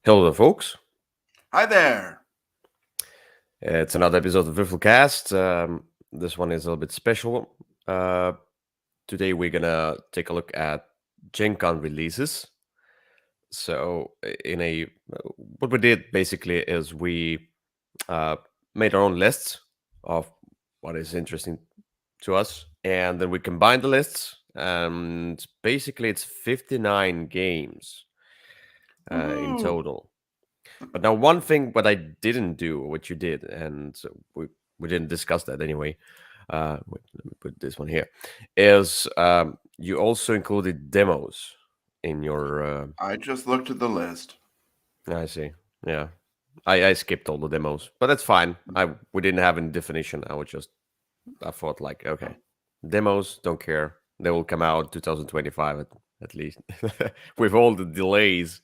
Hello there, folks. Hi there. It's another episode of Würfelcast. This one is a little bit special. Today we're gonna take a look at Gen Con releases. So, what we did basically is we made our own lists of what is interesting to us, and then we combined the lists, and basically it's 59 games in Woohoo. total. But now, one thing what I didn't do, what you did, and so we didn't discuss that anyway. Wait, let me put this one here. Is you also included demos in your? I just looked at the list. I see. Yeah, I skipped all the demos, but that's fine. We didn't have any definition. I thought like, okay, demos, don't care. They will come out 2025 at least, with all the delays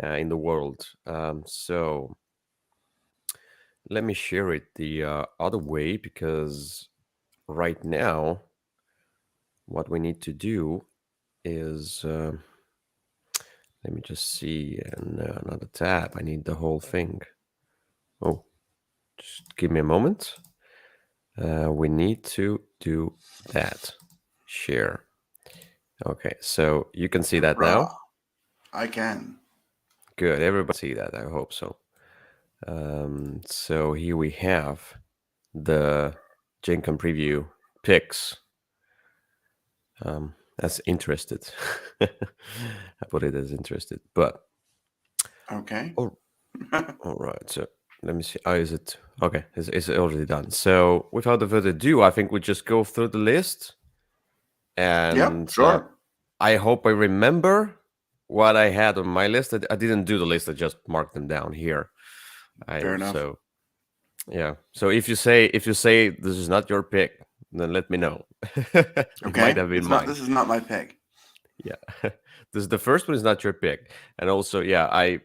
in the world. So let me share it the other way, because right now what we need to do is let me just see in another tab. I need the whole thing. Oh, just give me a moment. We need to do that. Share. Okay, so you can see that now. I can. Good. Everybody see that. I hope so. So here we have the Gen Con preview picks. As interested. I put it as interested, but Okay. all right. So let me see. Oh, is it okay? Is it already done? So without further ado, I think we just go through the list, and Yep, sure. I hope I remember what I had on my list. I didn't do the list. I just marked them down here. Fair enough. So yeah. So if you say this is not your pick, then let me know. It might have been mine. This is not my pick. Yeah, the first one is not your pick, and also, yeah, I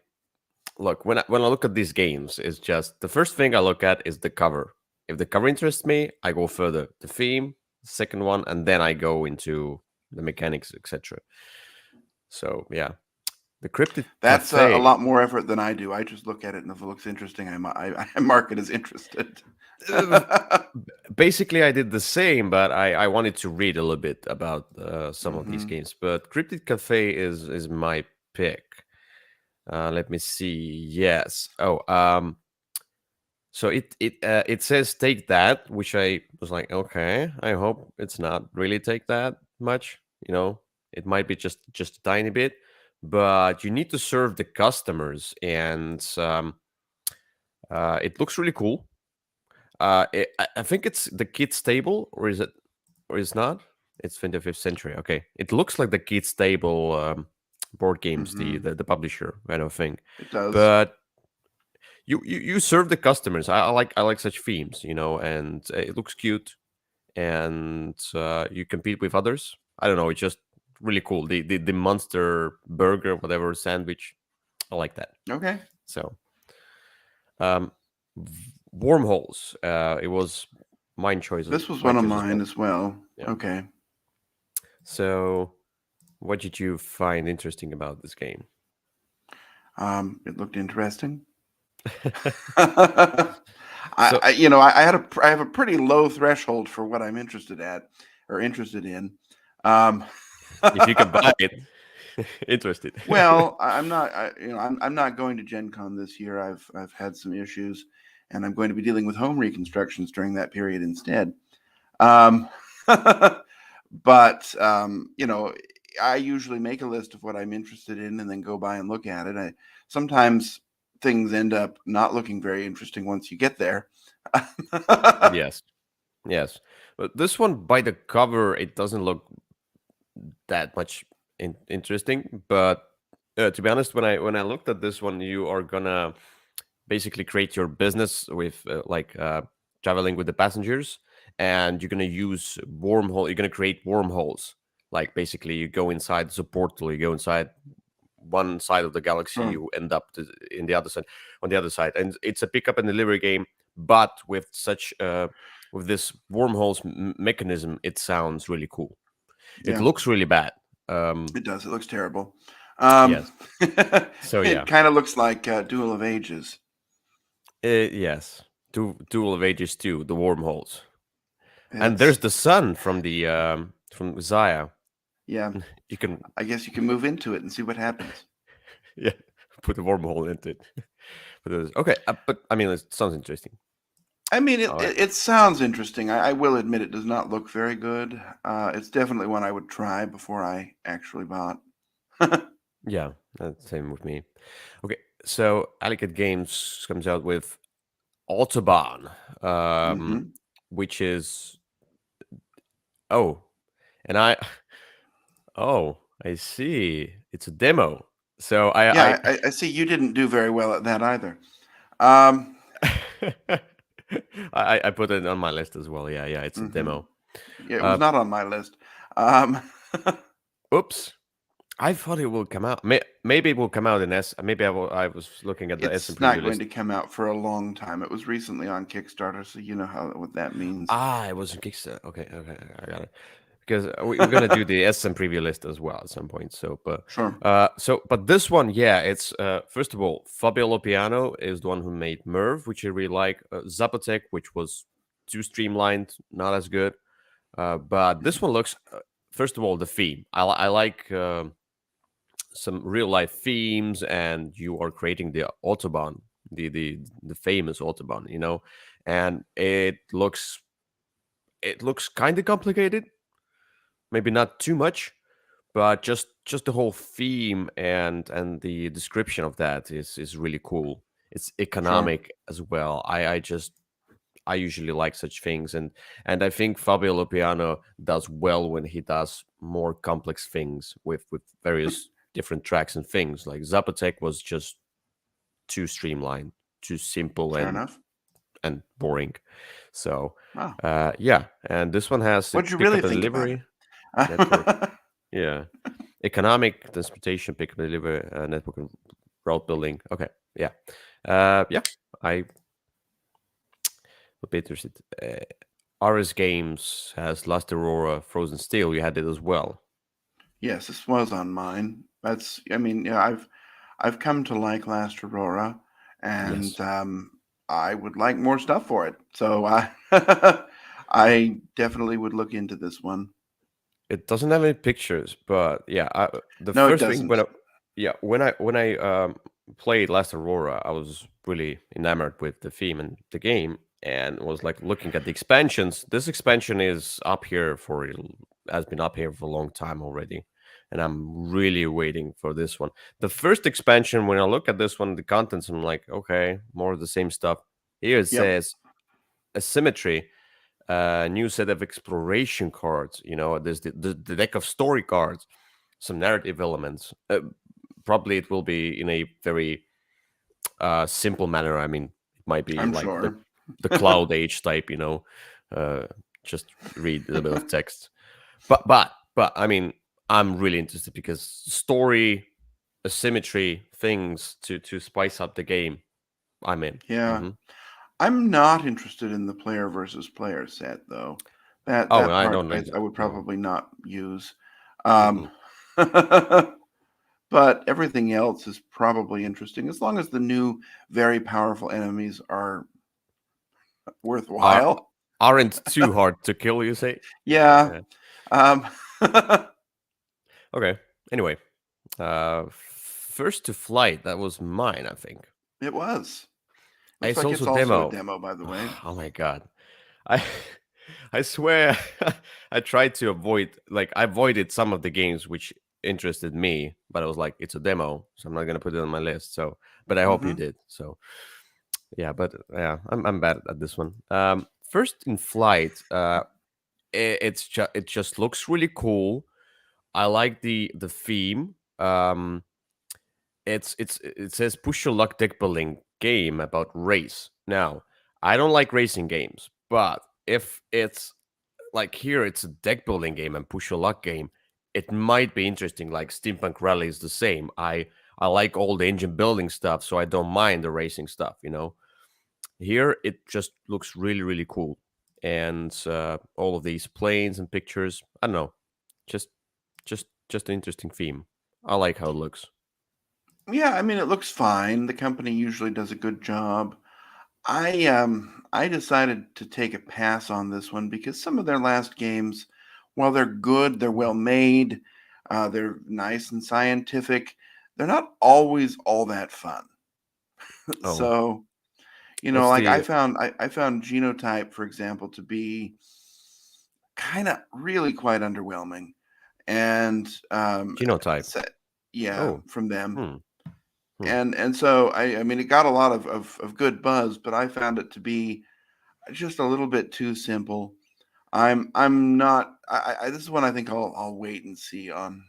look when I look at these games, it's just the first thing I look at is the cover. If the cover interests me, I go further. The theme, second one, and then I go into the mechanics, etc. So yeah, the Cryptid That's Cafe. a lot more effort than I do. I just look at it, and if it looks interesting, I mark it as interested. Basically, I did the same, but I wanted to read a little bit about some of these games. But Cryptid Cafe is my pick. Let me see. Yes. Oh, so it says take that, which I was like, okay. I hope it's not really take that much. It might be just a tiny bit, but you need to serve the customers, and it looks really cool. I think it's the kids table, or is it, or is not? It's 25th century. Okay, it looks like the kids table board games, the publisher kind of thing. It does, but you serve the customers. I like such themes, and it looks cute, and you compete with others. I don't know. It's just really cool. The monster burger, whatever sandwich. I like that. Okay. So, wormholes. It was mine choice. This was one of mine as well. Yeah. Okay. So, what did you find interesting about this game? It looked interesting. I have a pretty low threshold for what I'm interested in. If you can buy it, interested. Well, I'm not. I'm not going to Gen Con this year. I've had some issues, and I'm going to be dealing with home reconstructions during that period instead. But I usually make a list of what I'm interested in and then go by and look at it. Sometimes things end up not looking very interesting once you get there. Yes. But this one, by the cover, it doesn't look that much interesting. But to be honest, when I looked at this one, you are gonna basically create your business with traveling with the passengers, and you're gonna use wormhole. You're gonna create wormholes. Like basically, you go inside the portal. You go inside one side of the galaxy, you end up on the other side, and it's a pick up and delivery game. but with this wormholes mechanism, it sounds really cool. It Yeah, looks really bad. it does. It looks terrible. Yes. So It yeah, kind of looks like Duel of Ages. yes. Duel of Ages 2, the wormholes, and there's It's the sun from the from Zaya. yeah. You can I guess you can move into it and see what happens. yeah put a wormhole into it. Okay, but I mean, it sounds interesting. I mean, All right. it sounds interesting. I will admit it does not look very good. It's definitely one I would try before I actually bought. Yeah, same with me. Okay, so Allocate Games comes out with Autobahn, Hmm. which is oh, and I oh, I see. It's a demo. So Yeah, I see you didn't do very well at that either. Um, I put it on my list as well. Yeah, yeah, it's a mhm. demo. Yeah, it was Uh, not on my list. Um, oops. I thought it will come out. Maybe it will come out in S. Maybe I was looking at the S and it's preview not going list. to come out for a long time. It was recently on Kickstarter, so you know how what that means. Ah, it was in Kickstarter. Okay, okay, I got it. Because we're gonna do the S and preview list as well at some point. So, Sure. but this one, yeah, it's first of all, Fabio Lopiano is the one who made Merv, which I really like. Zapotec, which was too streamlined, not as good. But this one looks, first of all, the theme. I like some real life themes, and you are creating the autobahn, the famous autobahn, and it looks kind of complicated, maybe not too much, but just the whole theme and the description of that is really cool. It's Sure. economic as well. I usually like such things, and I think Fabio Lopiano does well when he does more complex things with various different tracks and things. Like Zapotec was just too streamlined, too simple, Fair and enough. and boring. So Wow. yeah, and this one has the What'd you really pickup and think about delivery network. it? Yeah, economic transportation, pickup and delivery network, and route building. Okay, yeah, yeah. I What Peter said. RS Games has Last Aurora, Frozen Steel. You had it as well. Yes, this was on mine. That's, I mean, yeah, I've come to like Last Aurora, and Yes. I would like more stuff for it. So I I definitely would look into this one. It doesn't have any pictures, but yeah, the No, it first thing doesn't. when I played Last Aurora, I was really enamored with the theme and the game, and was like looking at the expansions. This expansion is up here has been up here for a long time already, and I'm really waiting for this one. The first expansion, when I look at this one, the contents, I'm like, okay, more of the same stuff. Here it Yep, says asymmetry, new set of exploration cards. There's the deck of story cards, some narrative elements. Probably it will be in a very simple manner. I mean, it might be I'm like the sure. the cloud age type. Uh, just read a little bit of text. But I mean, I'm really interested because story, asymmetry, things to spice up the game. I'm in. Yeah, Hmm. I'm not interested in the player versus player set though. That Oh, that I part don't I would know. probably not use. Mm-mm. Um, but everything else is probably interesting as long as the new very powerful enemies are Are worthwhile. aren't too hard to kill, you say? Yeah, Yeah. yeah. Um, Okay. Anyway, first to flight, that was mine, I think. it was. Looks It's like also it's also a demo. demo, by the way. Oh my god. I I swear I tried to I avoided some of the games which interested me, but I was like, it's a demo, so I'm not gonna put it on my list. So but I hope you Hmm. did. So yeah, but yeah, I'm bad at this one. First in flight, it just looks really cool. I like the theme. It says push your luck deck building game about race. Now, I don't like racing games, but if it's like here, it's a deck building game and push your luck game. It might be interesting. Like Steampunk Rally is the same. I like all the engine building stuff, so I don't mind the racing stuff. Here it just looks really really cool, and all of these planes and pictures. I don't know, just just an interesting theme. I like how it looks. Yeah, I mean, it looks fine. The company usually does a good job. I decided to take a pass on this one because some of their last games, while they're good, they're well made, they're nice and scientific, they're not always all that fun. Oh, So, what's like the I found Genotype, for example, to be kind of really quite underwhelming. And genotype? so, yeah, Oh, from them. hmm, hmm. And so I mean it got a lot of good buzz, but I found it to be just a little bit too simple. I'm not I this is one I think I'll wait and see on.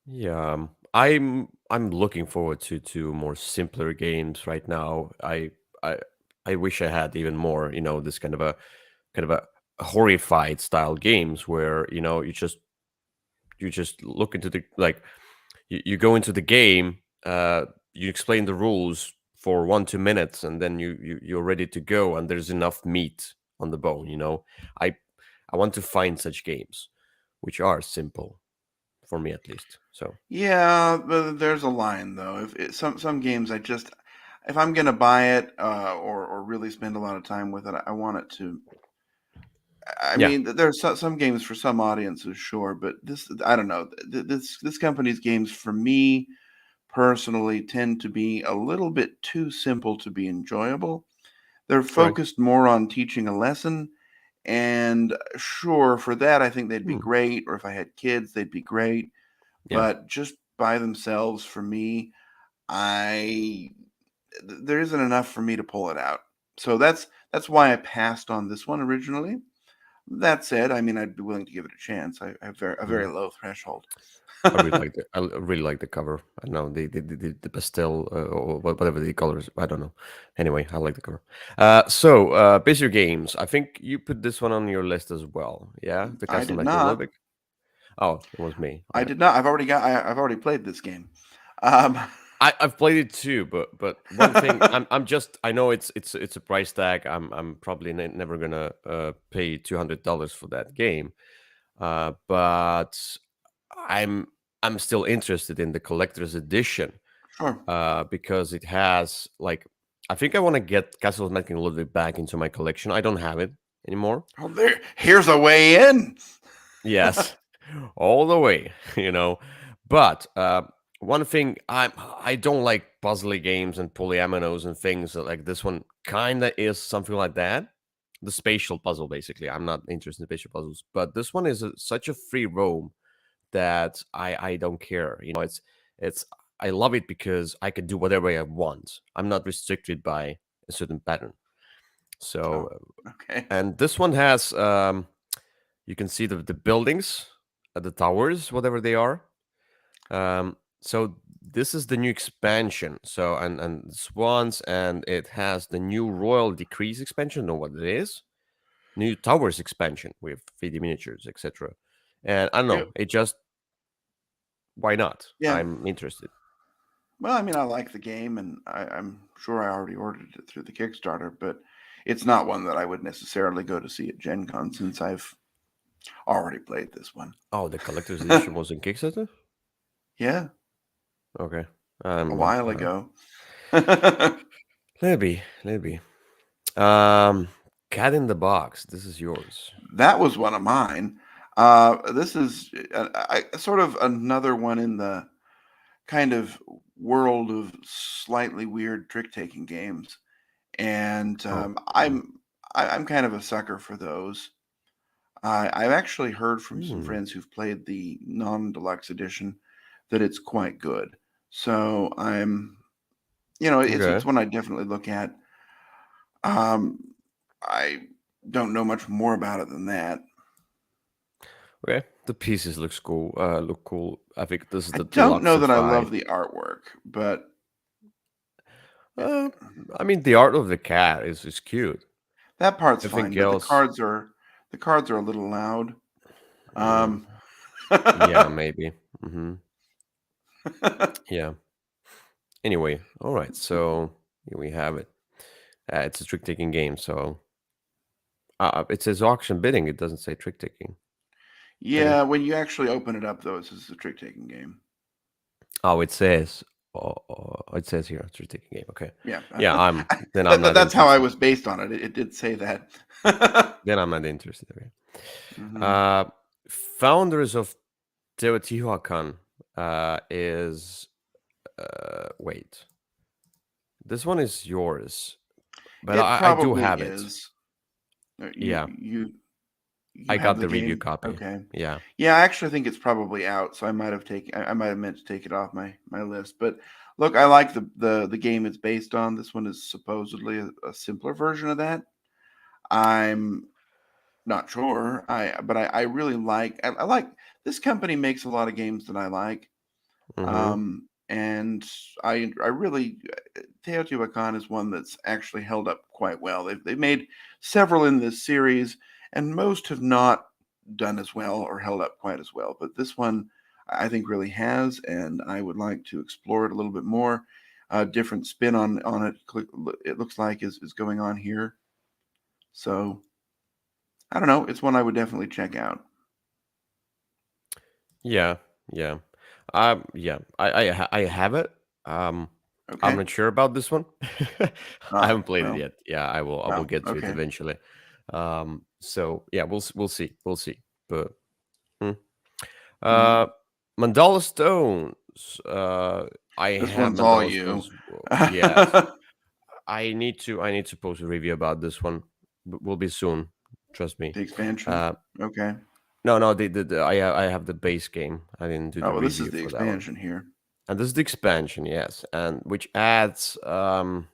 Yeah, I'm looking forward to more simpler games right now. I I wish I had even more, this kind of a horrified style games where you just look into the like you go into the game, you explain the rules for 1 2 minutes, and then you're ready to go, and there's enough meat on the bone. I I want to find such games which are simple for me at least. So Yeah, but there's a line though. Some games I just if I'm gonna buy it or really spend a lot of time with it, I want it to. I yeah. mean, there's some games for some audiences, sure, but this I don't know. This company's games for me personally tend to be a little bit too simple to be enjoyable. They're Okay. focused more on teaching a lesson, and sure, for that, I think they'd be Hmm. great, or if I had kids, they'd be great, Yeah. but just by themselves, for me, I there isn't enough for me to pull it out. So that's why I passed on this one originally. That said, I mean, I'd be willing to give it a chance. I have a Hmm. very low threshold. I really like the cover. I don't know the pastel, or whatever the colors. I don't know. Anyway, I like the cover. So Bizarre Games. I think you put this one on your list as well. Yeah, the I Castle did Michael not. Lubick. Oh, it was me. I Okay. did not. I've already played this game. Um, I've played it too, but one thing I know it's a price tag. I'm probably never gonna pay $200 for that game. But I'm I'm still interested in the collector's edition, sure. because it has like I think I want to get Castle of Metal a little bit back into my collection. I don't have it anymore. Oh, here's a way in. Yes, all the way, But one thing I don't like puzzly games and polyominoes and things like this one. Kinda is something like that. The spatial puzzle, basically. I'm not interested in spatial puzzles, but this one is such a free roam that I don't care. It's I love it because I can do whatever I want. I'm not restricted by a certain pattern. So, Oh, okay. and this one has you can see the buildings, the towers, whatever they are. So this is the new expansion. So and swans, and it has the new Royal Decrees expansion. Know what it is? New towers expansion with 3D miniatures, etc. And I don't Yep. know. It just why not? Yeah. I'm interested. Well, I mean, I like the game, and I'm sure I already ordered it through the Kickstarter, but it's not one that I would necessarily go to see at Gen Con since I've already played this one. Oh, the collector's edition was in Kickstarter? Yeah, Okay. a Well, while ago. That maybe. Um, Cat in the Box. This is yours. was one of mine. This is sort of another one in the kind of world of slightly weird trick-taking games, and Oh. Mm. I'm kind of a sucker for those. I've actually heard from some Hmm. friends who've played the non-deluxe edition that it's quite good. So it's Okay. one I definitely look at. Um, I don't know much more about it than that. Okay. The pieces looks cool. Look cool. I think this is I the don't know that I deluxeified. love the artwork, but Uh, I mean, the art of the cat is cute. that part's fine. Everything But else, the cards are a little loud. yeah, Um, yeah, maybe. Hmm. Yeah. Anyway, all right. So here we have it. It's a trick taking game, so it says auction bidding. It doesn't say trick taking. Maybe. Yeah, when you actually open it up, though, it's just a trick taking game. Oh, it says. It says here trick taking game. Okay. Yeah, Yeah, then I'm not that's how I interested. was based on it. It did say that. Then I'm not interested. Okay. Hmm. Uh, Founders of Teotihuacan is wait. This one is yours, but It I do probably have it. is. You Yeah, you you I have got the the review game. copy. Okay. Yeah. Yeah, I actually think it's probably out, so I might have taken. I might have meant to take it off my list. But look, I like the game it's based on. This one is supposedly a simpler version of that. I'm not sure. I really like. I like this company makes a lot of games that I like. Mm-hmm. And I really Teotihuacan is one that's actually held up quite well. They've made several in this series, and most have not done as well or held up quite as well. But this one, I think, really has, and I would like to explore it a little bit more. Different spin on it. It looks like is going on here. So I don't know. It's one I would definitely check out. Yeah, yeah. Yeah. I have it. Um, I'm Okay. not sure about this one. I Ah, haven't played it well, yet. Yeah, I will well, get to it okay. eventually. So yeah, we'll see. We'll see. But hmm. Hmm. uh Mandala Stones. I This have one's all Mandala you. Stones. Yes. I need to post a review about this one. Will be soon. Trust me. The expansion? Uh Okay. no, no, I have the base game. I didn't do Oh, the well, this is review the for that one. expansion here. And this is the expansion, yes, and which adds 12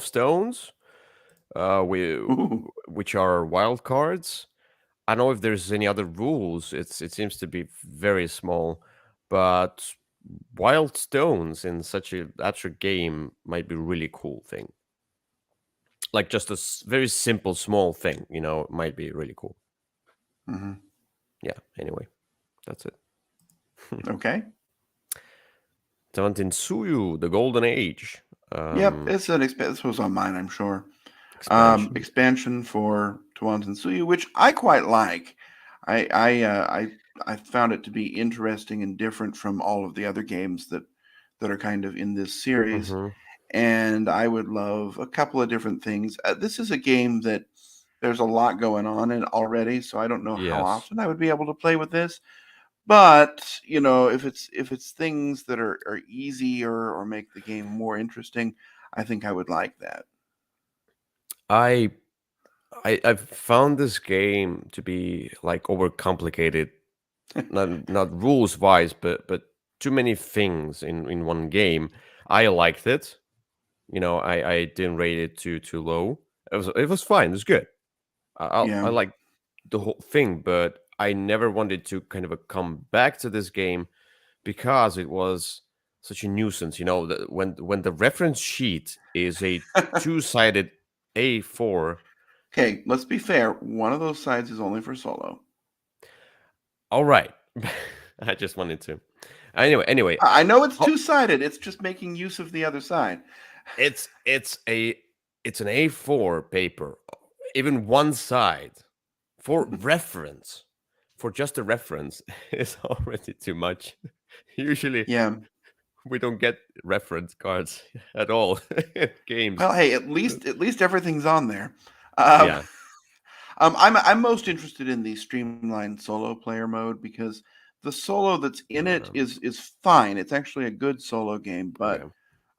stones, we, Ooh. which are wild cards. I don't know if there's any other rules. It seems to be very small, but wild stones in such a abstract game might be a really cool thing. Like just a very simple small thing, might be really cool. Hmm. Yeah. Anyway, that's it. Okay. Suyu, the Golden Age Yep, it's an this was on mine, I'm sure. expansion. Expansion for Suyu, which I quite like. I I uh, I I found it to be interesting and different from all of the other games that are kind of in this series. Hmm. And I would love a couple of different things. This is a game that there's a lot going on in already, so I don't know how Yes. often I would be able to play with this. But if it's things that are easy or make the game more interesting, I think I would like that. I I've found this game to be like overcomplicated, not rules wise, but too many things in one game. I liked it. I didn't rate it too low. It was fine. It was good. I Yeah. like the whole thing, but I never wanted to kind of come back to this game because it was such a nuisance. When the reference sheet is a two-sided A4. Okay, let's be fair. One of those sides is only for solo. All right. I just wanted to. Anyway, I know it's ho- two-sided. It's just making use of the other side. it's an A4 paper, even one side for reference, for just a reference is already too much. Usually, Yeah. we don't get reference cards at all in games. Well, hey, at least everything's on there. Um, Yeah. I'm most interested in the streamlined solo player mode because the solo that's in it Um, is fine. It's actually a good solo game, but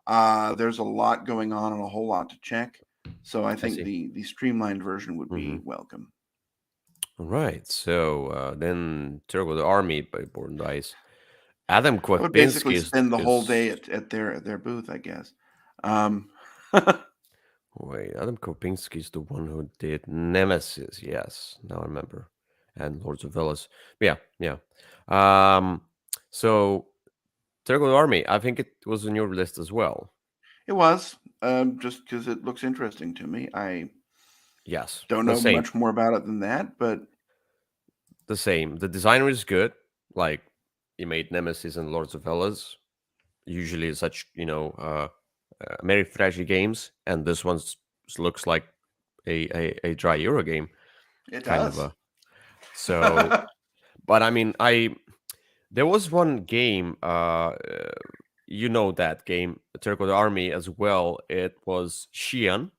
okay. there's a lot going on and a whole lot to check. So I I think see. the streamlined version would Hmm. be welcome. All right. So then Turbo the Army by Born Dice. Adam I would Kwapinski basically is spend the whole is day at their booth, I guess. Um, Wait, Adam Kopinski is the one who did Nemesis. Yes, now I remember, and Lords of Velas. Yeah, yeah. Um, so Terrible Army. I think it was on your list as well. it was just because it looks interesting to me. I Yes, don't the know same, much more about it than that, but the same. The designer is good. Like he made Nemesis and Lords of Velas. Usually, such Ameritrash games, and this one looks like a dry Euro game, It kind of does. a. So, but I mean, there was one game, you know that game, Turco Army as well. It was Xian,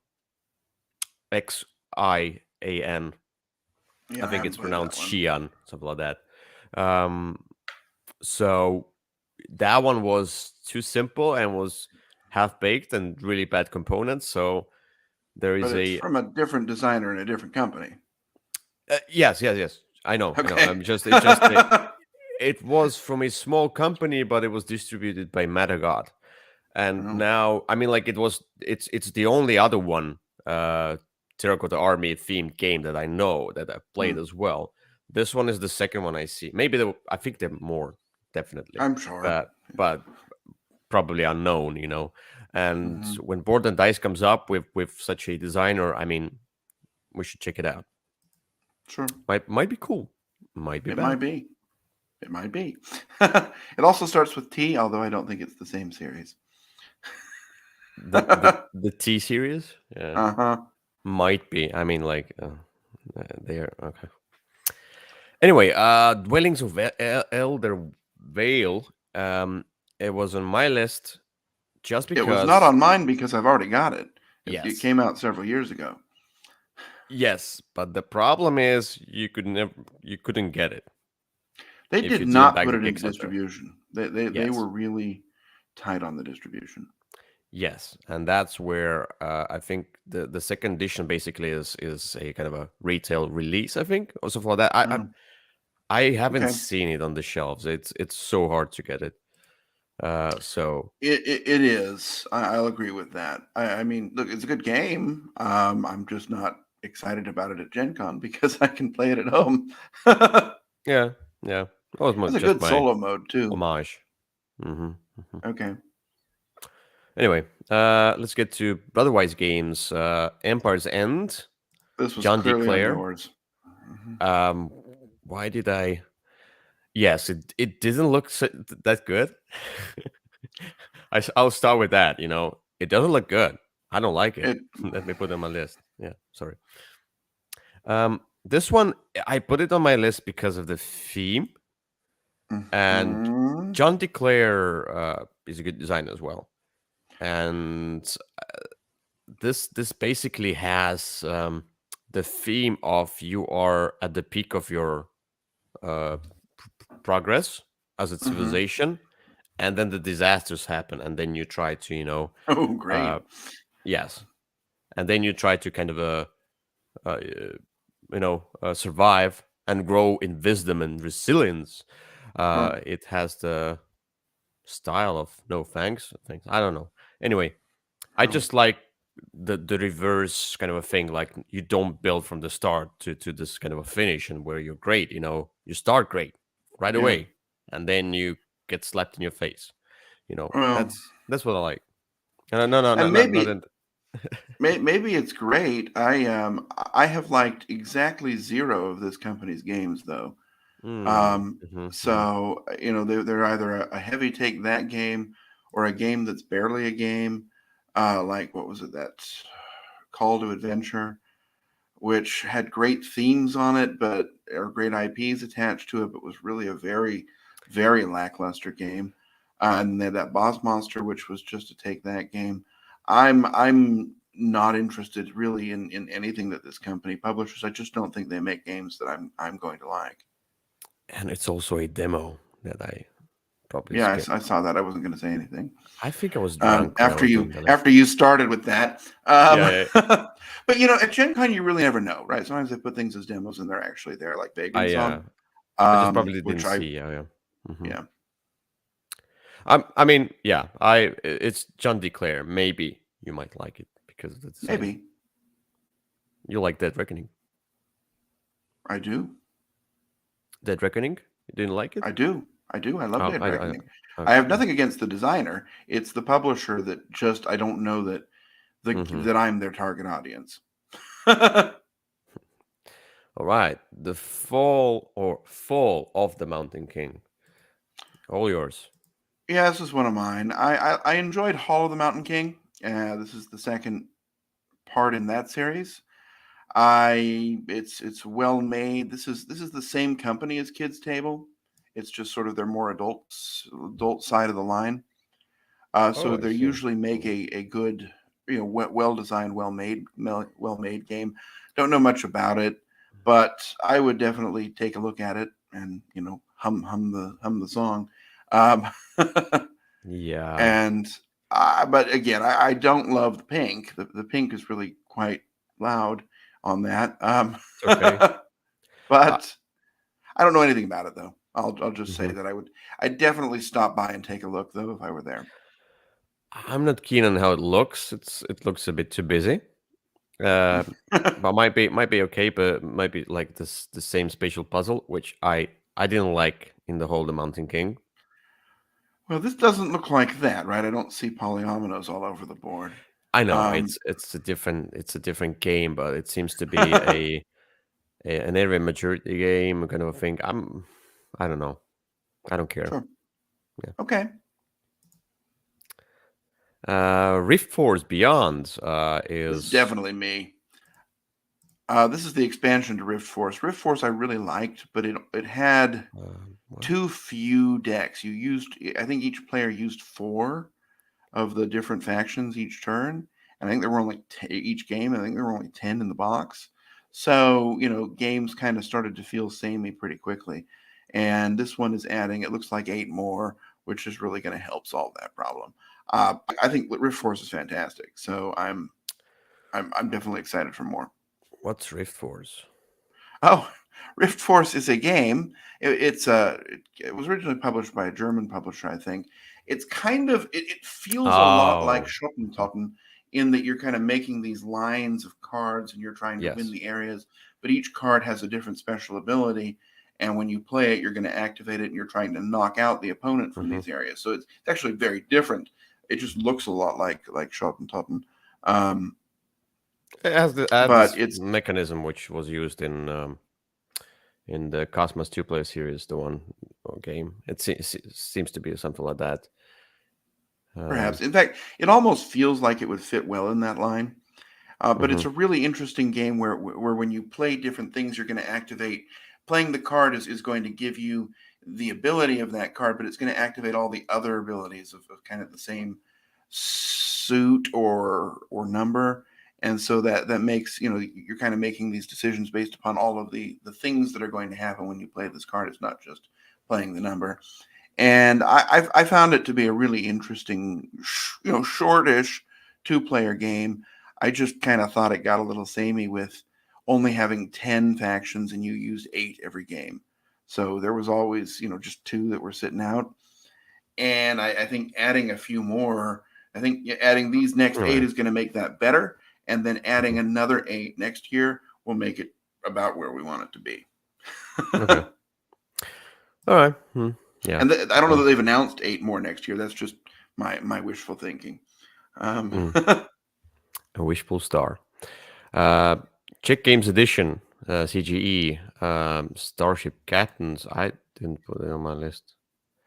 Xian. I Yeah, I think haven't it's played that pronounced one. Xian, something like that. So that one was too simple and was half baked and really bad components. So there But is it's a from a different designer in a different company. yes. I know, I know. Okay. It was from a small company, but it was distributed by Matagod. And Oh, now, I mean, like it's the only other one, Terracotta Army themed game that I know that I've played hmm. as well. This one is the second one I see. Maybe I think they're more, definitely, I'm sure. but probably unknown, And Hmm. when Board and Dice comes up with such a designer, I mean, we should check it out. Sure. Might be cool, might be It bad. might be. It might be. It also starts with T, although I don't think it's the same series. The T series, yeah, Uh-huh. might be. I mean, like they're okay. Anyway, Dwellings of Elder Vale. It was on my list just It was not because on mine because I've already got it. It yes, came out several years ago. yes, but the problem is you couldn't get it They if did you didn't not back put the it into Kickstarter. distribution. They Yes, were really tight on the distribution. yes, and that's where I think the second edition basically is a kind of a retail release. I think also for that. Oh, I haven't okay. seen it on the shelves. It's so hard to get it. So It is. I'll agree with that. I mean, look, it's a good game. I'm just not excited about it at Gen Con because I can play it at home. Has yeah, yeah, that was a just good my solo mode too. homage. hmm hmm Okay. Anyway, let's get to Otherwise Games. Empire's End. This was John D. clearly on Clare. yours. Mhm. Um, why did I? Yes, it didn't look that good. I'll start with that. It doesn't look good. I don't like it. It Let me put it on my list. Yeah, sorry. This one I put it on my list because of the theme, and mhm. John DeClaire is a good designer as well. And this basically has the theme of you are at the peak of your uh, progress as a Mhm. civilization, and then the disasters happen, and then you try to Oh, uh, great. yes, and then you try to kind of uh, survive and grow in wisdom and resilience. Huh. It has the style of no thanks. Thanks. I don't know. Anyway, I Oh, just like the reverse kind of a thing. Like you don't build from the start to this kind of a finish, and where you're great. You start great right yeah. away, and then you get slapped in your face. Well, That's what I like. No, and not maybe in. maybe it's great. I have liked exactly zero of this company's games though. Mm, Um, mhm. so they're either a heavy take that game or a game that's barely a game. Like what was it, that Call to Adventure, which had great themes on it, but or great IPs attached to it, but was really a very, very lackluster game. And they had that Boss Monster, which was just to take that game. I'm not interested really in anything that this company publishes. I just don't think they make games that I'm going to like. And it's also a demo that I probably Yeah, I skipped. saw that. I wasn't going to say anything. I think I was drunk when I After was you doing the list. after you started with that. Yeah, yeah. But at Gen Con you really never know, right? Sometimes they put things as demos and they're actually there, like Vagrant I Song, I just probably didn't which I see. Yeah, yeah. hmm yeah, I mean, yeah. It's John DeClaire. Maybe you might like it because of the designer. maybe You like Dead Reckoning? I do. Dead Reckoning? You didn't like it? I do. I love Oh, Dead Reckoning. I okay. have nothing against the designer. It's the publisher that just I don't know that hmm that I'm their target audience. Yeah, All right. The Fall of the Mountain King. All yours. this is one of mine. I enjoyed Hall of the Mountain King. This is the second part in that series. It's well made. This is the same company as Kids Table. It's just sort of their more adult side of the line. Oh, So I they see. usually make a good, well designed, well made game. Don't know much about it, but I would definitely take a look at it and hum the song. Um, Yeah, and but again, I don't love the pink. The pink is really quite loud on that. it's okay. Uh, But I don't know anything about it though. I'll just say mhm. that I'd definitely stop by and take a look though if I were there. I'm not keen on how it looks. It looks a bit too busy. Uh, but might be okay, but might be like this the same spatial puzzle, which I didn't like in the whole The Mountain King. Well, this doesn't look like that, right? I don't see polyominoes all over the board. I know Um, it's a different game, but it seems to be an area maturity game kind of a thing. I don't know. I don't care. sure. Yeah. Okay. Rift Force Beyond This is is definitely me. This is the expansion to Rift Force. Rift Force I really liked, but it had what? too few decks. I think each player used 4 of the different factions each turn, and I think there were only each game. I think there were only 10 in the box. So games kind of started to feel samey pretty quickly. And this one is adding. It looks like 8 more, which is really going to help solve that problem. I think Rift Force is fantastic. So I'm definitely excited for more. What's Rift Force? Oh, Rift Force is a game. It was originally published by a German publisher, I think. It's kind of it feels a lot like Oh, okay. Schottentotten in that you're kind of making these lines of cards and you're trying to win Yes. the areas, but each card has a different special ability. And when you play it, you're going to activate it and you're trying to knock out the opponent from Hmm. these areas. So it's actually very different. It just looks a lot like Schottentotten. Um, It has but this it's mechanism which was used in the Cosmos 2-player series, the one game. Seems to be something like that. Perhaps. Um, In fact, it almost feels like it would fit well in that line. But mhm. it's a really interesting game where when you play different things, you're going to activate. Playing the card is going to give you the ability of that card, but it's going to activate all the other abilities of kind of the same suit or number. And so that makes, you're kind of making these decisions based upon all of the things that are going to happen when you play this card. It's not just playing the number. And I found it to be a really interesting, shortish 2-player game. I just kind of thought it got a little samey with only having 10 factions and you used 8 every game. So there was always, just 2 that were sitting out. And I think adding a few more, I think adding these next 8 Alright. is going to make that better. And then adding Mhm. another 8 next year will make it about where we want it to be. Okay. All right. Yeah. And I don't know that Um, they've announced 8 more next year. That's just my wishful thinking. mm, a wishful star. Uh, Czech Games Edition, CGE, Starship Captains. I didn't put it on my list.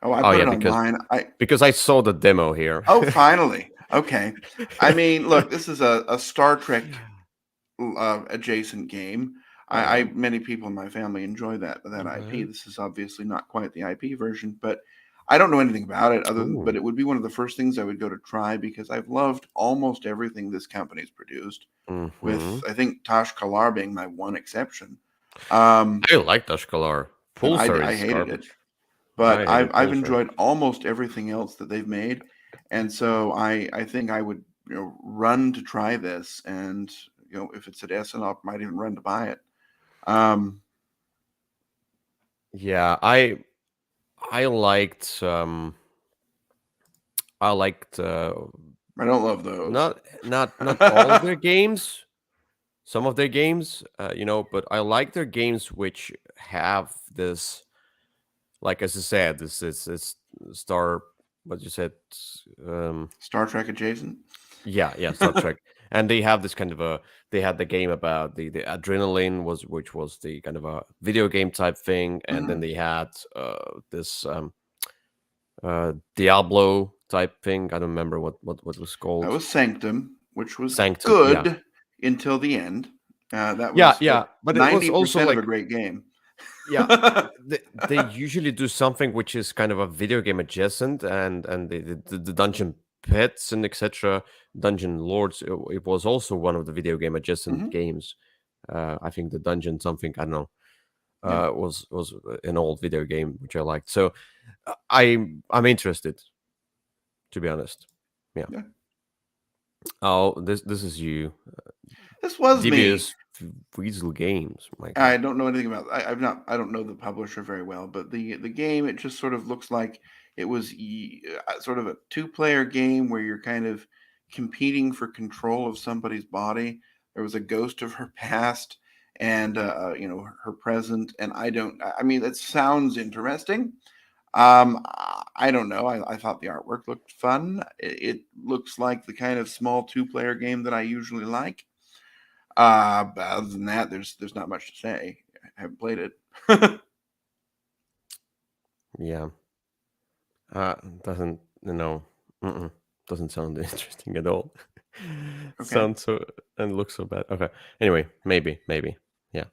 Oh, I Oh put yeah, it online. because I saw the demo here. Finally. Okay. I mean, look, this is a Star Trek adjacent game. Um, Many people in my family enjoy that IP. okay. This is obviously not quite the IP version, but I don't know anything about it but Ooh. it would be one of the first things I would go to try because I've loved almost everything this company's produced, with Mm-hmm. I think Tosh Kalar being my one exception. Um, I like Dashkalar. and Pulsar I is hated it, garbage. but I hated I've Pulsar. enjoyed almost everything else that they've made, and so I think I would run to try this, and if it's at Essen, I might even run to buy it. Um, Yeah, I liked I liked I don't love those. not all of their games, some of their games, but I like their games which have this, like as I said, this star, what you said, um, Star Trek adjacent. yeah, Star Trek, and they have this kind of a, they had the game about the adrenaline which was the kind of a video game type thing, and then Mhm. they had this Diablo type thing. I don't remember what it was That called. was Sanctum, which was Sanctum. Yeah, good until the end. That yeah, was yeah. But it was also 90% of a like, great game. yeah, they usually do something which is kind of a video game adjacent, and the dungeon pets and etc. Dungeon lords. It was also one of the video game adjacent Hmm. games. I think the dungeon something, I don't know. Yeah. Was an old video game which I liked. So I'm interested, to be honest. Yeah. Yeah. Oh, this is you. This was me. Devious Weasel Games. My God. I don't know anything about. I don't know the publisher very well, but the game, it just sort of looks like it was sort of a two-player game where you're kind of competing for control of somebody's body. There was a ghost of her past and her present, and I don't. I mean, it sounds interesting. I don't know. I thought the artwork looked fun. It looks like the kind of small two-player game that I usually like. But other than that, there's not much to say. I haven't played it. Yeah. Doesn't mm-mm, doesn't sound interesting at all. Okay. Sounds so and looks so bad. Okay. Anyway, maybe. Yeah.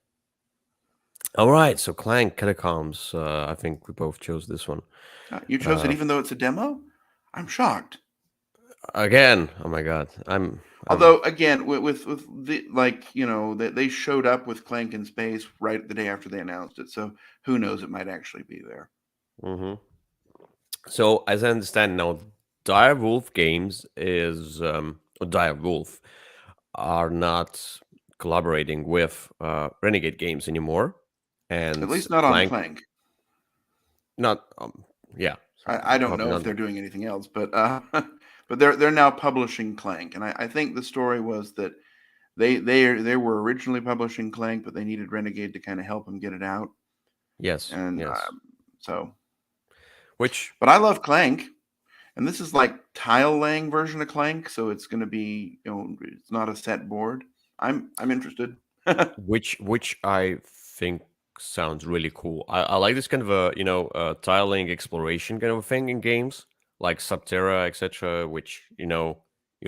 All right. So Clank Catacombs. I think we both chose this one. You chose it even though it's a demo? I'm shocked. Again. Oh my God. I'm Although again, with the they showed up with Clank in Space right the day after they announced it, so who knows? It might actually be there. hmm So as I understand now, Direwolf Games is or Direwolf are not collaborating with Renegade Games anymore, At and least not on Clank Clank. not yeah, so I don't probably know if not. they're doing anything else, but but they're now publishing Clank, and I think the story was that they were originally publishing Clank, but they needed Renegade to kind of help them get it out, Yes, and yes. so. Which But I love Clank, and this is like tile laying version of Clank, so it's going to be it's not a set board. I'm interested. which I think sounds really cool. I like this kind of a tiling exploration kind of a thing in games like Subterra, etc. Which you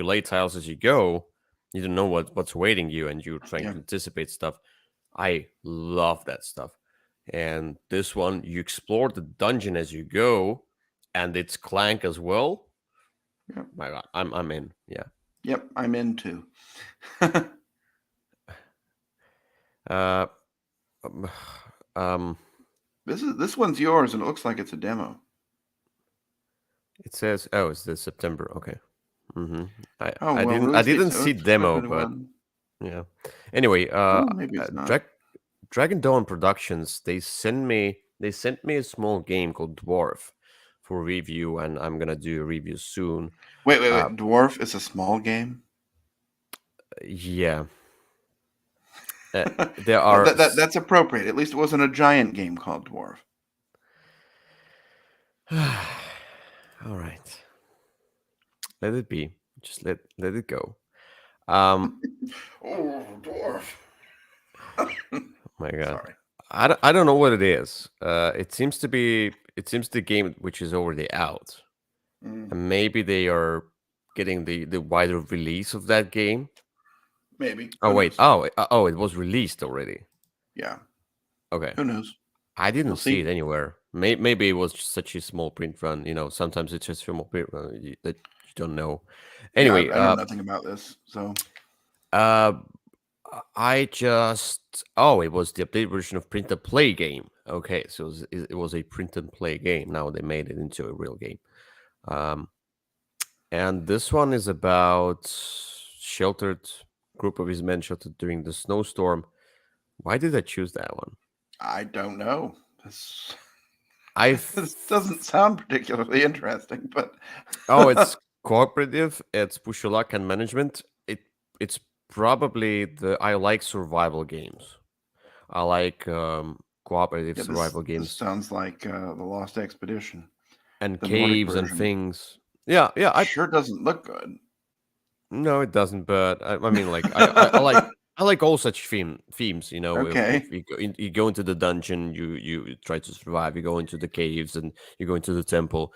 lay tiles as you go. You don't know what's waiting you, and you're trying Yeah, to anticipate stuff. I love that stuff. And this one, you explore the dungeon as you go, and it's Clank as well. yeah, My God, I'm in. Yeah. yep. I'm into. Uh, um, um, This one's yours, and it looks like it's a demo. it says, oh, it's the September. Okay. Mm-hmm. I Oh I well, didn't I release date didn't so see it's demo, but 2021. yeah. Anyway, Oh, maybe it's not. Dragon Dawn Productions, they sent me a small game called Dwarf for review, and I'm gonna do a review soon. Uh, Wait. Dwarf is a small game. yeah. There Well, are that's appropriate. At least it wasn't a giant game called Dwarf. all right. Let it be. Just let it go. Um, Oh, Dwarf. my God. Sorry. I don't know what it is. It seems the game which is already out. Mm, And maybe they are getting the wider release of that game. maybe. Oh Who wait. knows? Oh, it was released already. Yeah. Okay. Who knows? I We'll didn't see it see. anywhere. Maybe it was just such a small print run. Sometimes it's just a small print run that you don't know. Yeah, Anyway, I know nothing about this. So uh, it was the updated version of Print and Play game. Okay, so it was a print and play game. Now they made it into a real game. Um, and this one is about sheltered group of his men sheltered during the snowstorm. Why did I choose that one? I don't know. This I've this doesn't sound particularly interesting, but Oh, it's cooperative. It's push your luck and management. It's probably the I like survival games. I like cooperative yeah, survival this games sounds like the Lost Expedition, and the Nordic caves and version. things. Yeah, yeah. I Sure doesn't look good. No, it doesn't. But I mean, like I like all such themes. If Okay. you go into the dungeon, you try to survive. You go into the caves and you go into the temple.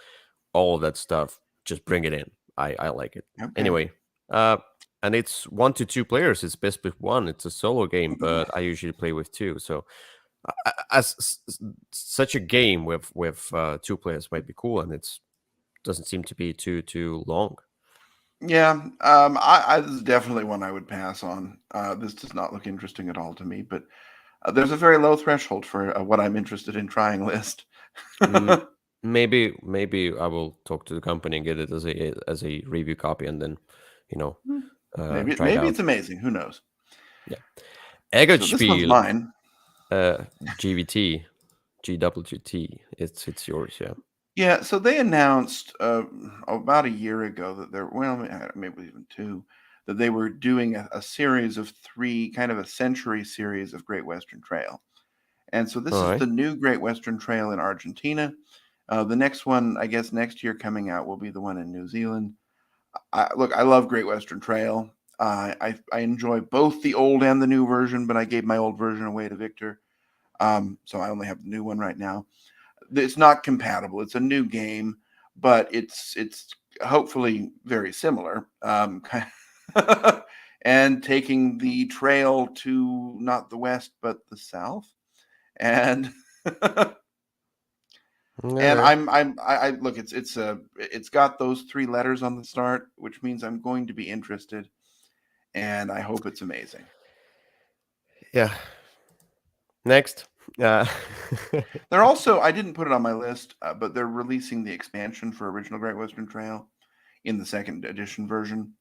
All of that stuff. just bring it in. I like it. Okay. Anyway, and it's 1 to 2 players. It's best with one. It's a solo game, but I usually play with two. So such a game with 2 players might be cool, and it's doesn't seem to be too long. Yeah, this is definitely one I would pass on. This does not look interesting at all to me, but there's a very low threshold for what I'm interested in trying list. Mm, maybe I will talk to the company and get it as a review copy, and then you know maybe try it maybe out. it's amazing. Who knows? Yeah, So this one's Eggerspiel, mine. GVT, GWT. It's yours. Yeah. Yeah, so they announced about a year ago that they're maybe even two, that they were doing a series of three, kind of a century series of Great Western Trail. And so this All is right. the new Great Western Trail in Argentina. The next one, I guess next year coming out, will be the one in New Zealand. Look, I love Great Western Trail. I enjoy both the old and the new version, but I gave my old version away to Victor. So I only have the new one right now. It's not compatible. It's a new game, but it's hopefully very similar. And taking the trail to not the west but the south, and and Okay. I look. It's got those 3 letters on the start, which means I'm going to be interested, and I hope it's amazing. Yeah. Next. Uh, They're also, I didn't put it on my list, but they're releasing the expansion for Original Great Western Trail in the second edition version,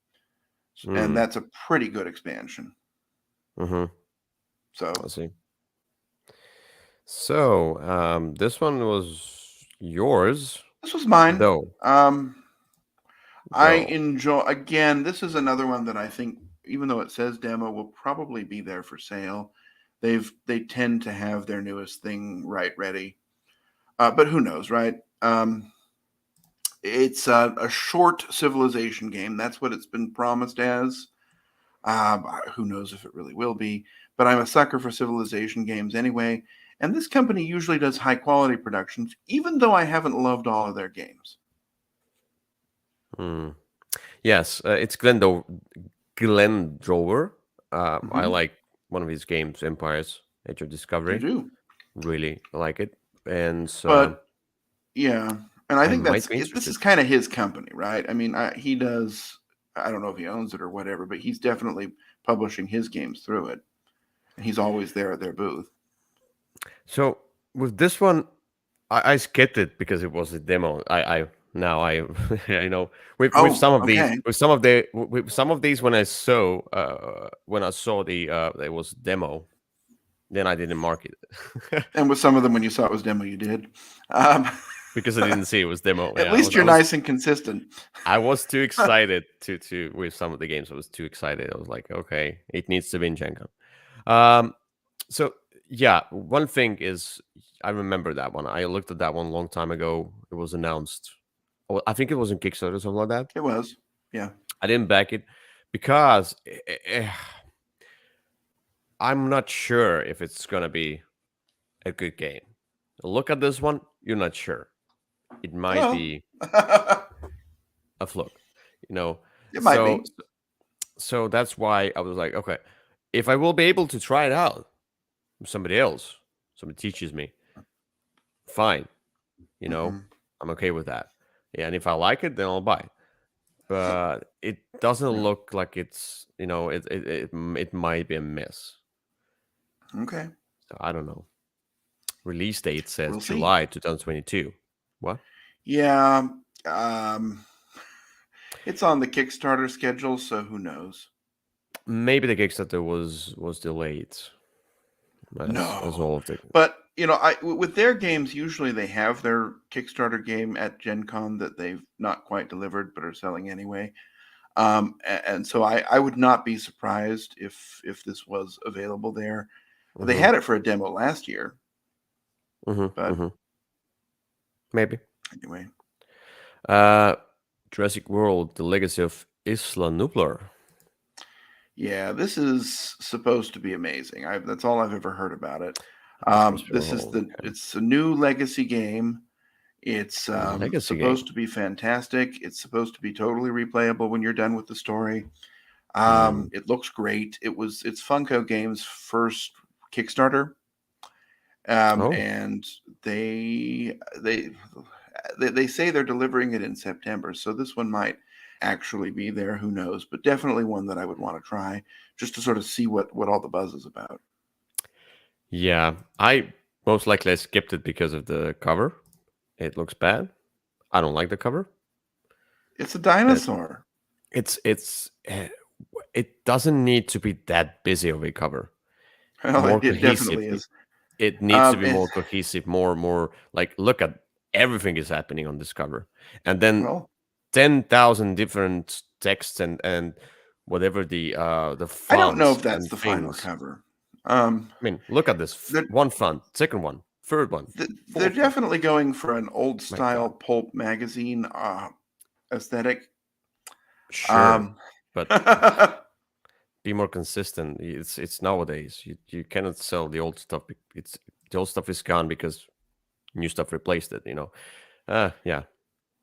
and mm, that's a pretty good expansion. mm-hmm. So I see. So, this one was yours, this was mine. though. I Though. enjoy. Again, this is another one that I think, even though it says demo, will probably be there for sale. They tend to have their newest thing right ready, but who knows, right? It's a short civilization game. That's what it's been promised as. Who knows if it really will be? But I'm a sucker for civilization games anyway. And this company usually does high quality productions, even though I haven't loved all of their games. Mm. Yes, it's Glendrower. I Mm-hmm. like one of his games, Empires: Age of You Discovery. do, Really like it, and so but yeah, and I I think might be this interested. is kind of his company, right? I mean, he does. I don't know if he owns it or whatever, but he's definitely publishing his games through it, and he's always there at their booth. So with this one, I skipped it because it was a demo. I now I I know with Oh, some of these okay. with some of these when I saw the it was demo, then I didn't mark it And with some of them, when you saw it was demo, you did. Um, because I didn't see it was demo. at Yeah, least you're nice and consistent. I was too excited to with some of the games. I was too excited. I was like, okay, it needs to be in Jenga. Um, so yeah, one thing is I remember that one. I looked at that one a long time ago. It was announced. Oh, I think it was in Kickstarter or something like that. It was, yeah. I didn't back it because I'm not sure if it's gonna be a good game. Look at this one, you're not sure. It might Well, be a fluke, you know. it might So be. so that's why I was like, okay, if I will be able to try it out with somebody else, somebody teaches me, fine. You know, Hmm. I'm okay with that. Yeah, and if I like it, then I'll buy it. But it doesn't Yeah. look like it's, it might be a miss. Okay. So I don't know. Release date says We'll see. July 2022. What? Yeah. Um, it's on the Kickstarter schedule, so who knows? Maybe the Kickstarter was delayed as No. all of the. But with their games, usually they have their Kickstarter game at Gen Con that they've not quite delivered but are selling anyway. And so I would not be surprised if this was available there. They Hmm. had it for a demo last year, Hmm. but Hmm. Maybe. anyway. Uh, Jurassic World: The Legacy of Isla Noobler. Yeah, this is supposed to be amazing. That's all I've ever heard about it. That's supposed to be This is okay. it's a new legacy game, It's Legacy game. supposed to be fantastic. It's supposed to be totally replayable when you're done with the story. Mm. It looks great. It's Funko Games' first Kickstarter, Oh, and they say they're delivering it in September. So this one might actually be there. Who knows? But definitely one that I would want to try just to sort of see what all the buzz is about. yeah. I most likely I skipped it because of the cover. It looks bad. I don't like the cover. It's a But dinosaur. it doesn't need to be that busy of a cover. Well, More it cohesive. definitely is. It needs to be It, more cohesive. More like look at everything is happening on this cover, and then well, 10,000 different texts and whatever the I don't know fonts if that's and the final things. cover. Um, I mean, look at this. they're One font, second one, third one, they're fourth one. definitely going for an old My God. style pulp magazine aesthetic. Sure, Um, but be more consistent. It's nowadays. You cannot sell the old stuff. It's the old stuff is gone because new stuff replaced it. Yeah.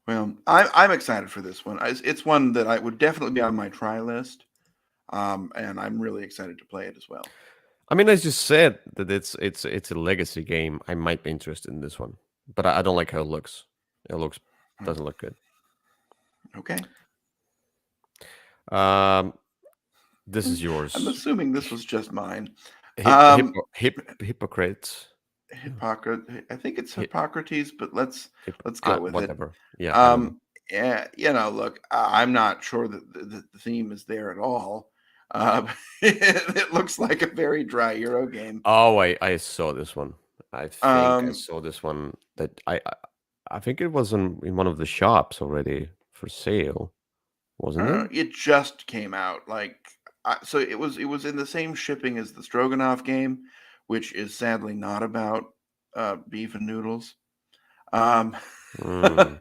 well, I'm excited for this one. It's one that I would definitely be on my try list. And I'm really excited to play it as well. I mean, I just said that it's a legacy game. I might be interested in this one, but I don't like how it looks. It looks Hmm. doesn't look good. Okay. Um, this is I'm yours. assuming this was just mine. Um, Hypocrites. Hippocrates. I think it's Hip, Hippocrates, but let's go with it. whatever. Yeah, I don't know. Um, yeah, look, I'm not sure that the theme is there at all. It looks like a very dry Euro game. Oh, I saw this one. I think I Um, saw this one that I think it was in one of the shops already for sale, wasn't it? it just came out. So it was in the same shipping as the Stroganoff game, which is sadly not about beef and noodles. Um, Mm,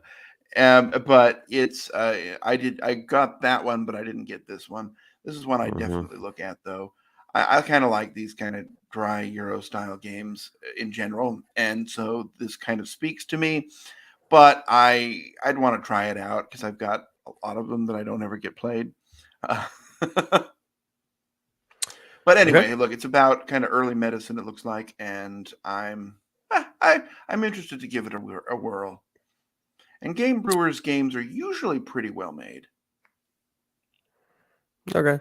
but I got that one, but I didn't get this one. This is one I hmm. definitely look at though. I kind of like these kind of dry Euro style games in general, and so this kind of speaks to me. But I'd want to try it out because I've got a lot of them that I don't ever get played. Uh, but Okay. anyway, look, it's about kind of early medicine. It looks like, and I'm interested to give it a whirl. And Game Brewers games are usually pretty well made. Okay.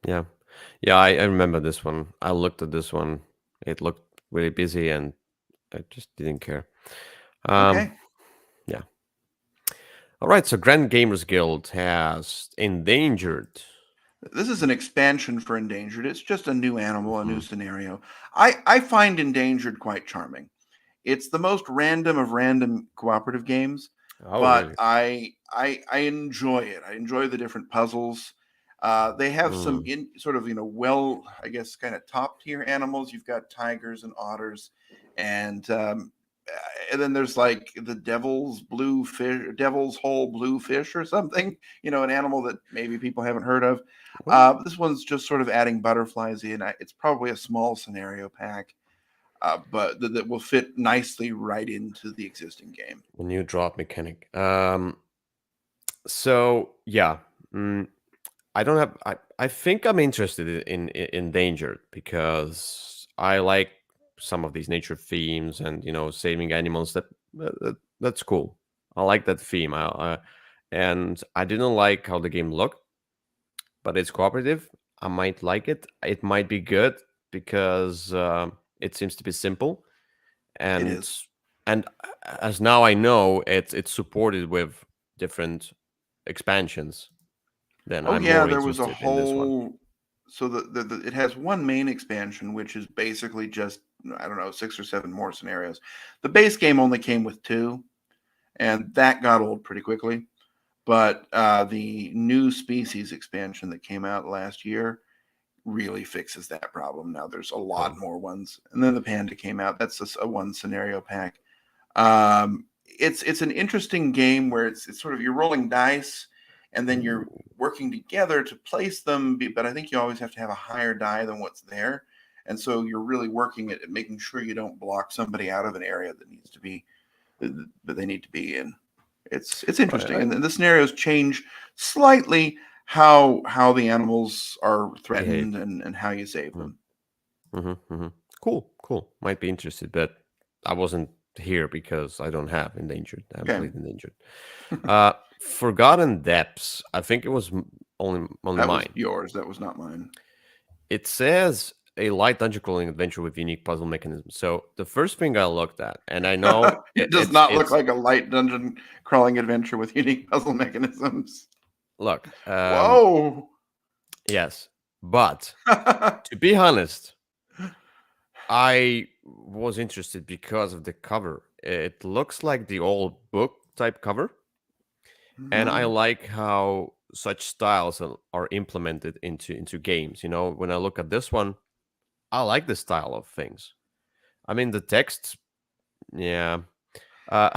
Yeah. Yeah, I remember this one. I looked at this one. It looked really busy and I just didn't care. Um, Okay. yeah. All right. So Grand Gamers Guild has Endangered. This is an expansion for Endangered. It's just a new animal, a new Mhm. scenario. I find Endangered quite charming. It's the most random of random cooperative games, Oh, but really? I enjoy it. I enjoy the different puzzles. They have some Mm. in sort of well, I guess, kind of top tier animals. You've got tigers and otters, and and then there's like the devil's hole blue fish or something. An animal that maybe people haven't heard of. What? This one's just sort of adding butterflies in. It's probably a small scenario pack, but that will fit nicely right into the existing game. A new drop mechanic. So yeah. Mm, I don't have. I think I'm interested in Endangered because I like some of these nature themes and saving animals. That's cool. I like that theme. And I didn't like how the game looked, but it's cooperative. I might like it. It might be good because it seems to be simple It and is. and as now I know it's supported with different expansions. Then Oh I'm yeah, more there was a interested in this one. whole. So it has one main expansion, which is basically just, I don't know, 6 or 7 more scenarios. The base game only came with 2, and that got old pretty quickly. But the new species expansion that came out last year really fixes that problem. Now there's a lot Oh. more ones, and then the Panda came out. That's just a one scenario pack. It's an interesting game where it's sort of you're rolling dice, and then you're Ooh. working together to place them. But I think you always have to have a higher die than what's there, and so you're really working at making sure you don't block somebody out of an area that needs to be that they need to be in. It's Right, interesting, and the scenarios change slightly how the animals are behave. threatened and how you save them. Mm-hmm. Cool. Might be interested, but I wasn't here because I don't have Endangered. I haven't Okay, played Endangered. Forgotten Depths. I think it was only that was mine. yours. That was not mine. It says a light dungeon crawling adventure with unique puzzle mechanisms. So the first thing I looked at, and I know It does not look like a light dungeon crawling adventure with unique puzzle mechanisms. look, Whoa! yes, but to be honest, I was interested because of the cover. It looks like the old book type cover, and I Mhm. like how such styles are implemented into games. You know, when I look at this one, I like the style of things. I mean, the text, yeah, uh,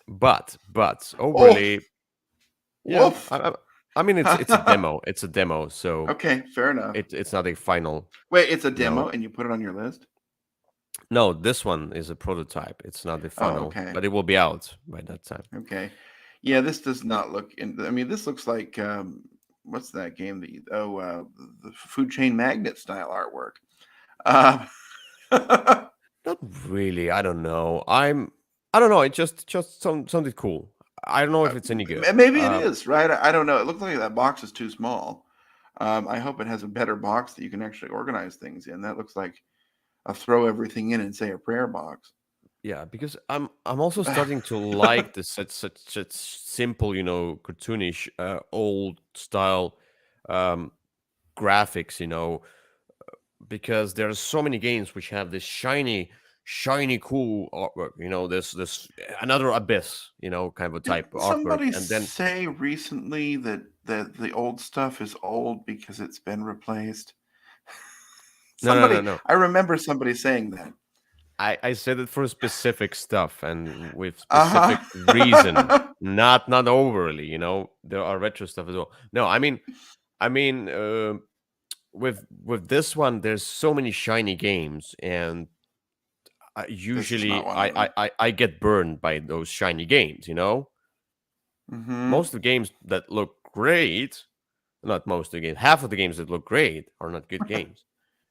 but Oh, overly, yeah. woof. I mean, it's a demo. It's a demo, so Okay, fair enough. it's not a final. Wait, it's a You know, demo and you put it on your list? no, this one is a prototype. It's not the Oh, final, okay. but it will be out by that time. Okay. Yeah, this does not look I mean, this looks like what's that game that the food chain magnet style artwork. Uh, Not really. I don't know. I don't know. It just sounded cool. I don't know if it's any good. maybe it is, right? I don't know. It looks like that box is too small. I hope it has a better box that you can actually organize things in. That looks like a throw everything in and say a prayer box. Yeah, because I'm also starting to like this such simple, cartoonish, old style um, graphics. Because there are so many games which have this shiny, cool artwork. This another abyss, kind of a type Didn't of artwork, somebody and then say recently that the old stuff is old because it's been replaced? no, Somebody, no. I remember somebody saying that. I said it for specific stuff and with specific reason, Uh-huh. not overly. There are retro stuff as well. No, I mean, with this one, there's so many shiny games, and This is not usually one of I, I them. I I get burned by those shiny games. Hmm. Most of the games that look great, not most of the games, half of the games that look great are not good games.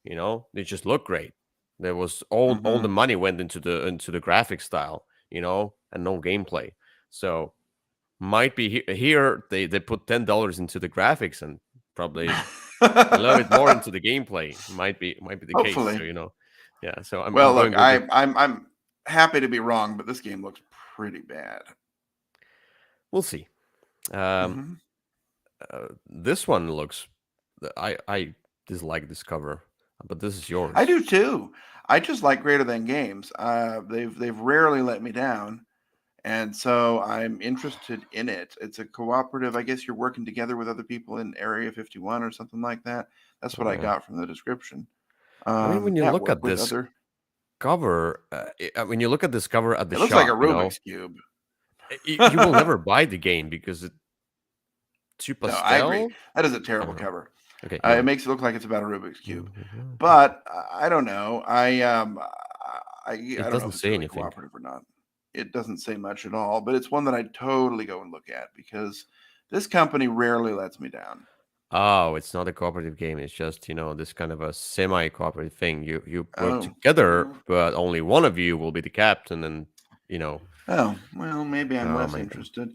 They just look great. There was all the Hmm. money went into the graphic style, and no gameplay. So might be here they put $10 into the graphics and probably a little bit more into the gameplay. Might be the case. So Hopefully. yeah. So I'm Well, look, going with the. I'm happy to be wrong, but this game looks pretty bad. We'll see. Um, Hmm. this one looks. I dislike this cover, but this is I yours. do too. I just like Greater Than Games. They've rarely let me down, and so I'm interested in it. It's a cooperative. I guess you're working together with other people in Area 51 or something like that. That's what I Uh, got from the description. I mean, when you At look work at with this other. cover, when you look at this cover at the It looks like a shop, Rubik's cube. you will never buy the game because it's too No, I agree. pastel. That is a I terrible don't know. cover. Okay, It no. makes it look like it's about a Rubik's cube. But I don't know. I It don't know doesn't if it's say really anything. cooperative or not. It doesn't say much at all, but it's one that I totally go and look at because this company rarely lets me down. Oh, it's not a cooperative game. It's just, this kind of a semi-cooperative thing. You work Oh, together, well, but only one of you will be the captain, and you know, oh, well, maybe I'm less maybe, interested,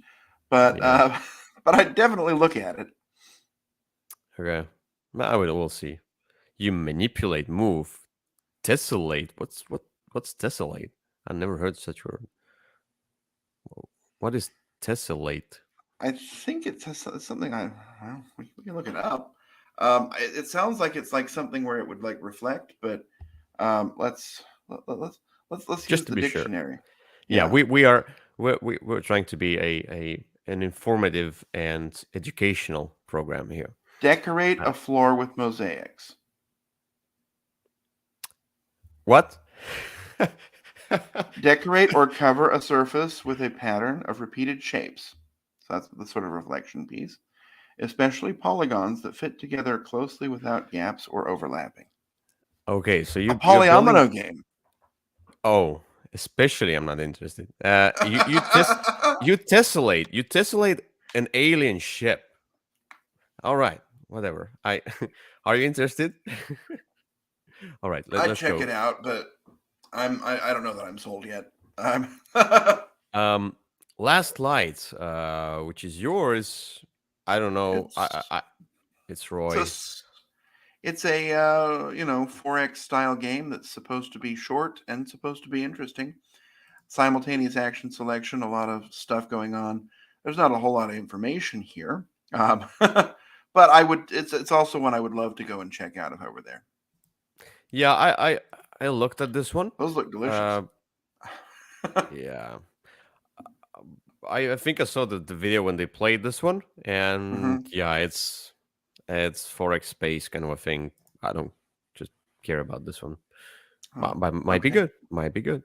but yeah. but I definitely look at it. Okay, we'll see. You manipulate, move, tessellate. What's tessellate? I never heard such word. What is tessellate? I think it's something well, we can look it up. It sounds like it's like something where it would like reflect, but let's let's use Just to the be sure. dictionary. Yeah, Yeah, we're trying to be a an informative and educational program here. decorate Uh, a floor with mosaics. what? Decorate or cover a surface with a pattern of repeated shapes. So that's the sort of reflection piece, especially polygons that fit together closely without gaps or overlapping. Okay, so A you're building. polyomino game. Oh, Especially, I'm not interested. You tessellate an alien ship. All right, whatever. Are you interested? All right, I'd let's check go. it out, but I don't know that I'm sold yet. Um, Last Light, which is yours. I don't know. it's It's it's a Roy. s- it's a 4X style game that's supposed to be short and supposed to be interesting. Simultaneous action selection, a lot of stuff going on. There's not a whole lot of information here, but I would. It's also one I would love to go and check out if I were there. Yeah, I looked at this one. Those look delicious. Uh, yeah, I think I saw the video when they played this one, and Hmm. yeah, it's 4X space kind of a thing. I don't just care about this one. Oh, But might be okay. good. Might be good.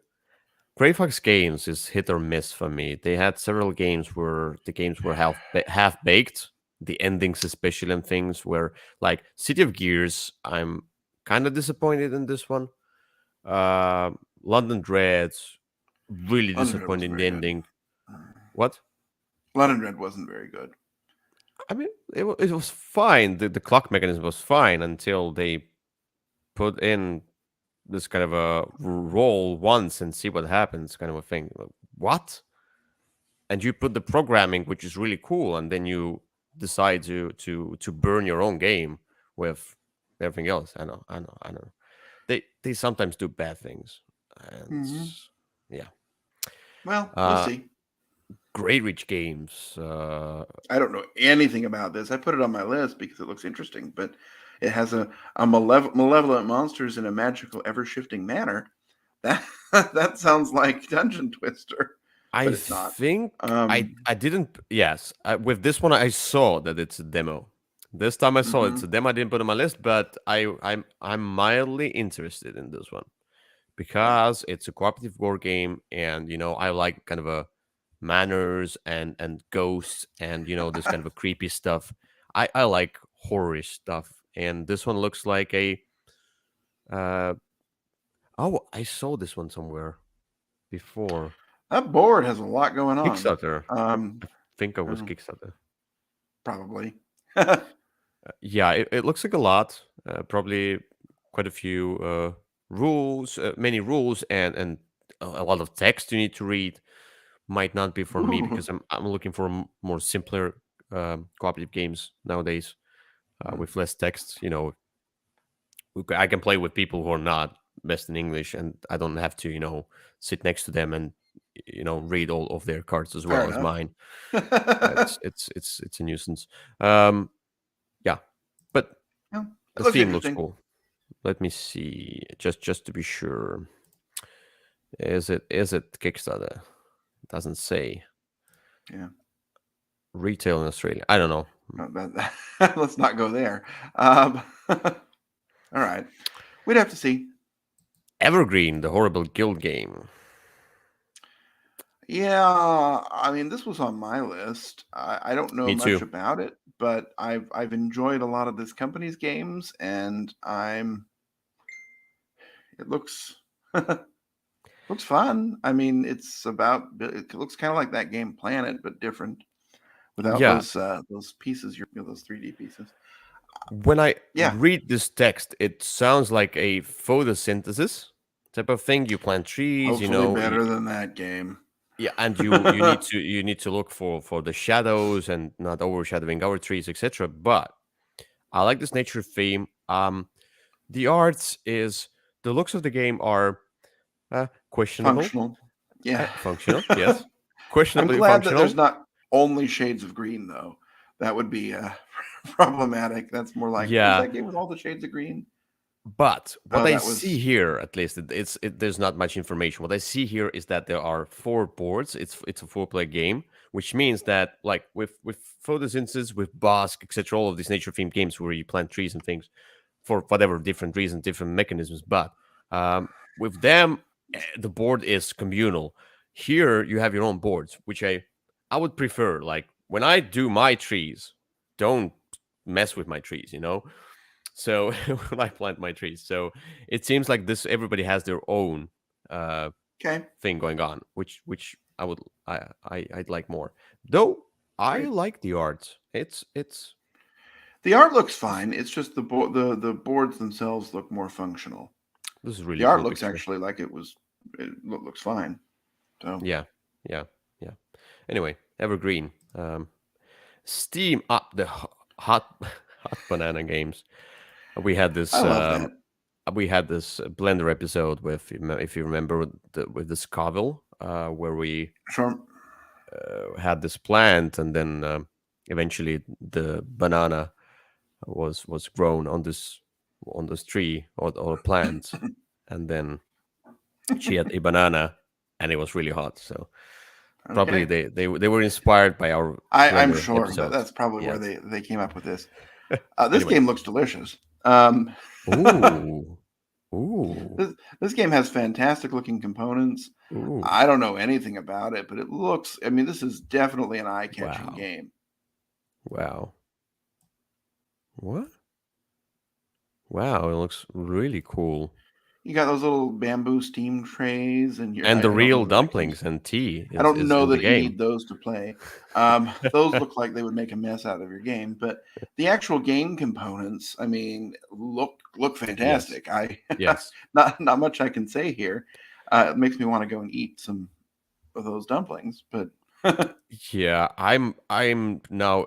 Grey Fox Games is hit or miss for me. They had several games where the games were half baked. The endings, especially, and things where like City of Gears. I'm kind of disappointed in this one. Uh, London Dreads, really London Red disappointed wasn't in very the good. ending. What? London Red wasn't very good. I mean, it was fine. The clock mechanism was fine until they put in this kind of a roll once and see what happens kind of a thing. Like, what? And you put the programming, which is really cool, and then you decide to burn your own game with everything else. I know. They sometimes do bad things, and Hmm. yeah. Well, we'll Uh, see. Great Rich Games. I don't know anything about this. I put it on my list because it looks interesting, but it has a malevolent monsters in a magical, ever shifting manner. That that sounds like Dungeon Twister, I but it's not. think Um, I didn't. Yes, with this one I saw that it's a demo. This time I saw it's a mhm. demo. I didn't put on my list, but I'm mildly interested in this one Yeah. because it's a cooperative war game, and I like kind of a manners and ghosts and this kind of a creepy stuff. I like horror stuff, and this one looks like a. Uh, oh, I saw this one somewhere before. That board has a lot going on. Kickstarter. I think it was Oh, Kickstarter. probably. Yeah, it looks like a lot. Probably quite a few rules, many rules, and a lot of text you need to read. Might not be for me Ooh. because I'm looking for more simpler cooperative games nowadays with less text. I can play with people who are not best in English, and I don't have to sit next to them and read all of their cards as Fair well as enough. mine. It's a nuisance. Um, yeah, but Yeah, it the looks theme looks interesting. cool. Let me see, just to be sure. Is it Kickstarter? Doesn't say. Yeah. Retail in Australia. I don't know. Let's not go there. All right. We'd have to see. Evergreen, the horrible guild game. Yeah, I mean, this was on my list. I don't know Me much too. about it, but I've enjoyed a lot of this company's games, and it looks looks fun. I mean, it looks kind of like that game Planet, but different without Yeah, those pieces, those 3D pieces. when I Yeah. read this text, it sounds like a photosynthesis type of thing. You plant trees, Hopefully better than that game. yeah, and you need to look for the shadows and not overshadowing our trees, etc. But I like this nature theme. The arts is the looks of the game are questionable, Functional. Yeah. functional, yes, I'm questionably glad that there's functional. not only shades of green, though. That would be problematic. That's more like, what was Yeah, that game with all the shades of green? but what Oh, I that see was here, at least, there's not much information. What I see here is that there are four boards. It's a four-player game, which means that like with photosynthesis, with Bosk, etc., all of these nature-themed games where you plant trees and things for whatever different reasons, different mechanisms. But with them, the board is communal. Here, you have your own boards, which I would prefer. Like when I do my trees, don't mess with my trees. So when I plant my trees, so it seems like this everybody has their own. Okay, thing going on, which I'd like more. Though I great. like the art. It's The art looks fine. It's just the boards themselves look more functional. this is The really art cool looks picture. actually like looks fine. So Yeah, yeah, yeah. Anyway, Evergreen. Steam up the hot hot banana games. We had I this love that. Blender episode with, if you remember, with the Scoville, where we Sure. had this plant, and then eventually the banana was grown on this tree, or plant, and then she had a banana, and it was really hot. So probably Okay. they were inspired by our I'm Blender sure episodes. that's probably where Yeah. they came up with this. This Anyway. game looks delicious. Um, Ooh. Ooh. this game has fantastic looking components. Ooh. I don't know anything about it, but it looks. I mean, this is definitely an eye catching Wow. game. Wow. What? Wow, it looks really cool. You got those little bamboo steam trays, and And the I don't know real that that comes. dumplings and tea I don't is know in the that you game. need those to play. Those look like they would make a mess out of your game, but the actual game components, I mean, look Yes. fantastic. I Yes. not much I can say here. It makes me want to go and eat some of those dumplings, but Yeah, I'm now,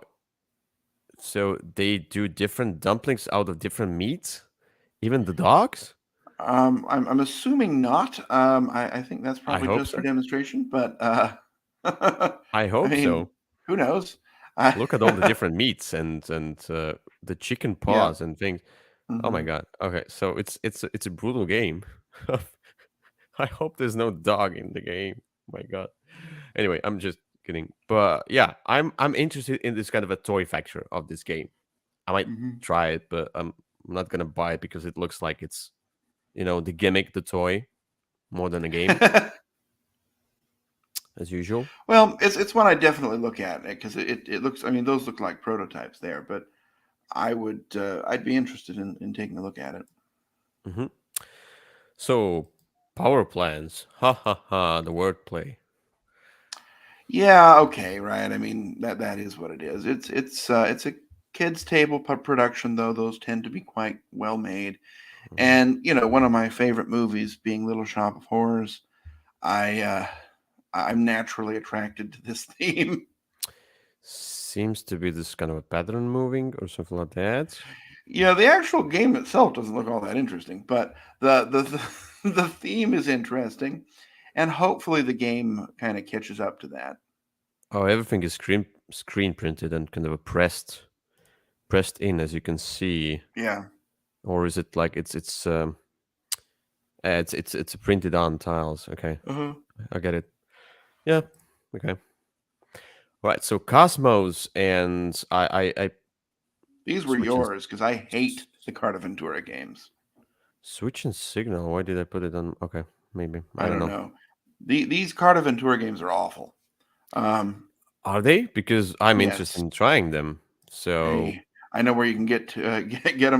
so they do different dumplings out of different meats? Even the dogs? I'm assuming not. I think that's I probably hope just for so. demonstration, but I I hope mean, so. who knows? I, Look at all the different meats, and the chicken yeah. paws and things. Oh my Hmm. god. Okay, so it's a brutal game. I hope there's no dog in the game. My god. Anyway, I'm just kidding. But yeah, I'm interested in this kind of a toy factor of this game. I might Hmm. try it, but I'm not gonna buy it because it looks like it's, the gimmick, the toy, more than a game, as usual. Well, it's one I definitely look at because it looks. I mean, those look like prototypes there, but I'd be interested in taking a look at it. Hmm. So, power plans. Ha ha ha, the wordplay. Yeah, okay, right. I mean that is what it is. It's a kids table production though. Those tend to be quite well made. Mhm. And one of my favorite movies being Little Shop of Horrors, I I'm naturally attracted to this theme. Seems to be this kind of a pattern moving or something like that. The actual game itself doesn't look all that interesting, but the theme is interesting, and hopefully the game kind of catches up to that. Oh, everything is screen printed and kind of a pressed in, as you can see. Yeah. Or is it like it's printed on tiles? Okay, Uh-huh. I get it. Yeah. Okay. Right. So Cosmos and I These were switch and yours because I hate the Cartaventura games. switch and signal. Why did I put it on? Okay, maybe I I don't don't know. know. These Cartaventura games are awful. Um, Are they? Because I'm interested yes. in trying them. So, Hey, I know where you can get them,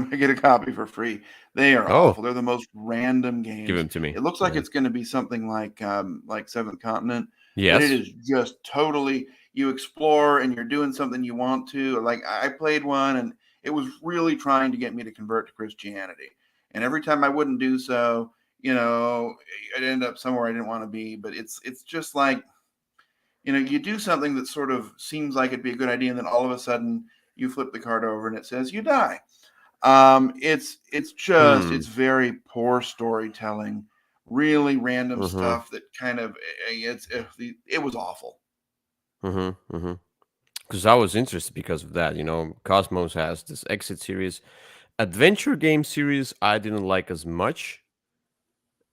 get a copy for free. They are oh, awful. They're the most random give games. them to me. It looks like Yeah. it's going to be something like Seventh Continent, but it Yes. is just totally you explore and you're doing something you want to. Like I played one and it was really trying to get me to convert to Christianity, and every time I wouldn't do so, I'd end up somewhere I didn't want to be. But it's just like you do something that sort of seems like it'd be a good idea, and then all of a sudden you flip the card over and it says you die. It's Hmm. very poor storytelling, really random Mm-hmm. stuff that kind of it was awful. Mm-hmm. Mm-hmm. Because I was interested because of that. Cosmos has this Exit series, adventure game series. I didn't like as much.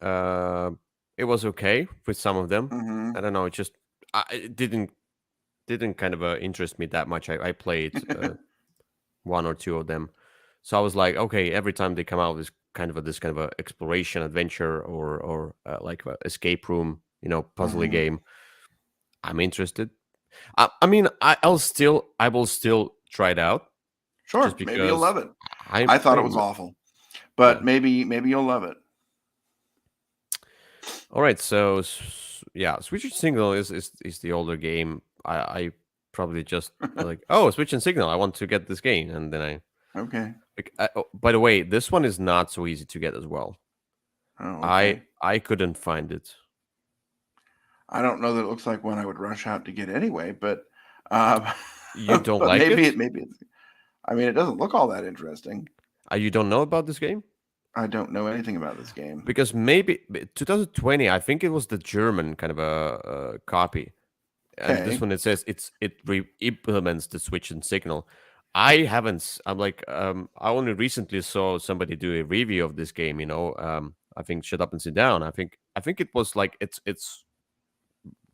Uh, it was okay with some of them. I Hmm. don't know. It didn't kind of interest me that much. I played one or two of them, so I was like, okay. Every time they come out with this kind of a exploration adventure, or like a escape room, puzzly Hmm. game, I'm interested. I mean, I will still try it out just Sure, maybe you'll because love it. I thought it was I'm awful, yeah. but maybe you'll love it. All right, so yeah, Switch and Signal is the older game. I probably just like, oh, Switch and Signal, I want to get this game, and then I Okay. like. Oh, by the way, this one is not so easy to get as well. Oh, I okay. I couldn't find it. I don't know that it looks like one I would rush out to get anyway, but um, You don't but like it? maybe it's. I mean, it doesn't look all that interesting. You don't know about this game? I don't know anything about this game. Because maybe 2020, I think it was the German kind of a copy, and this Okay. one it says implements the Switch and Signal. I haven't. I'm like, I only recently saw somebody do a review of this game. I think Shut Up and Sit Down. I think it was like it's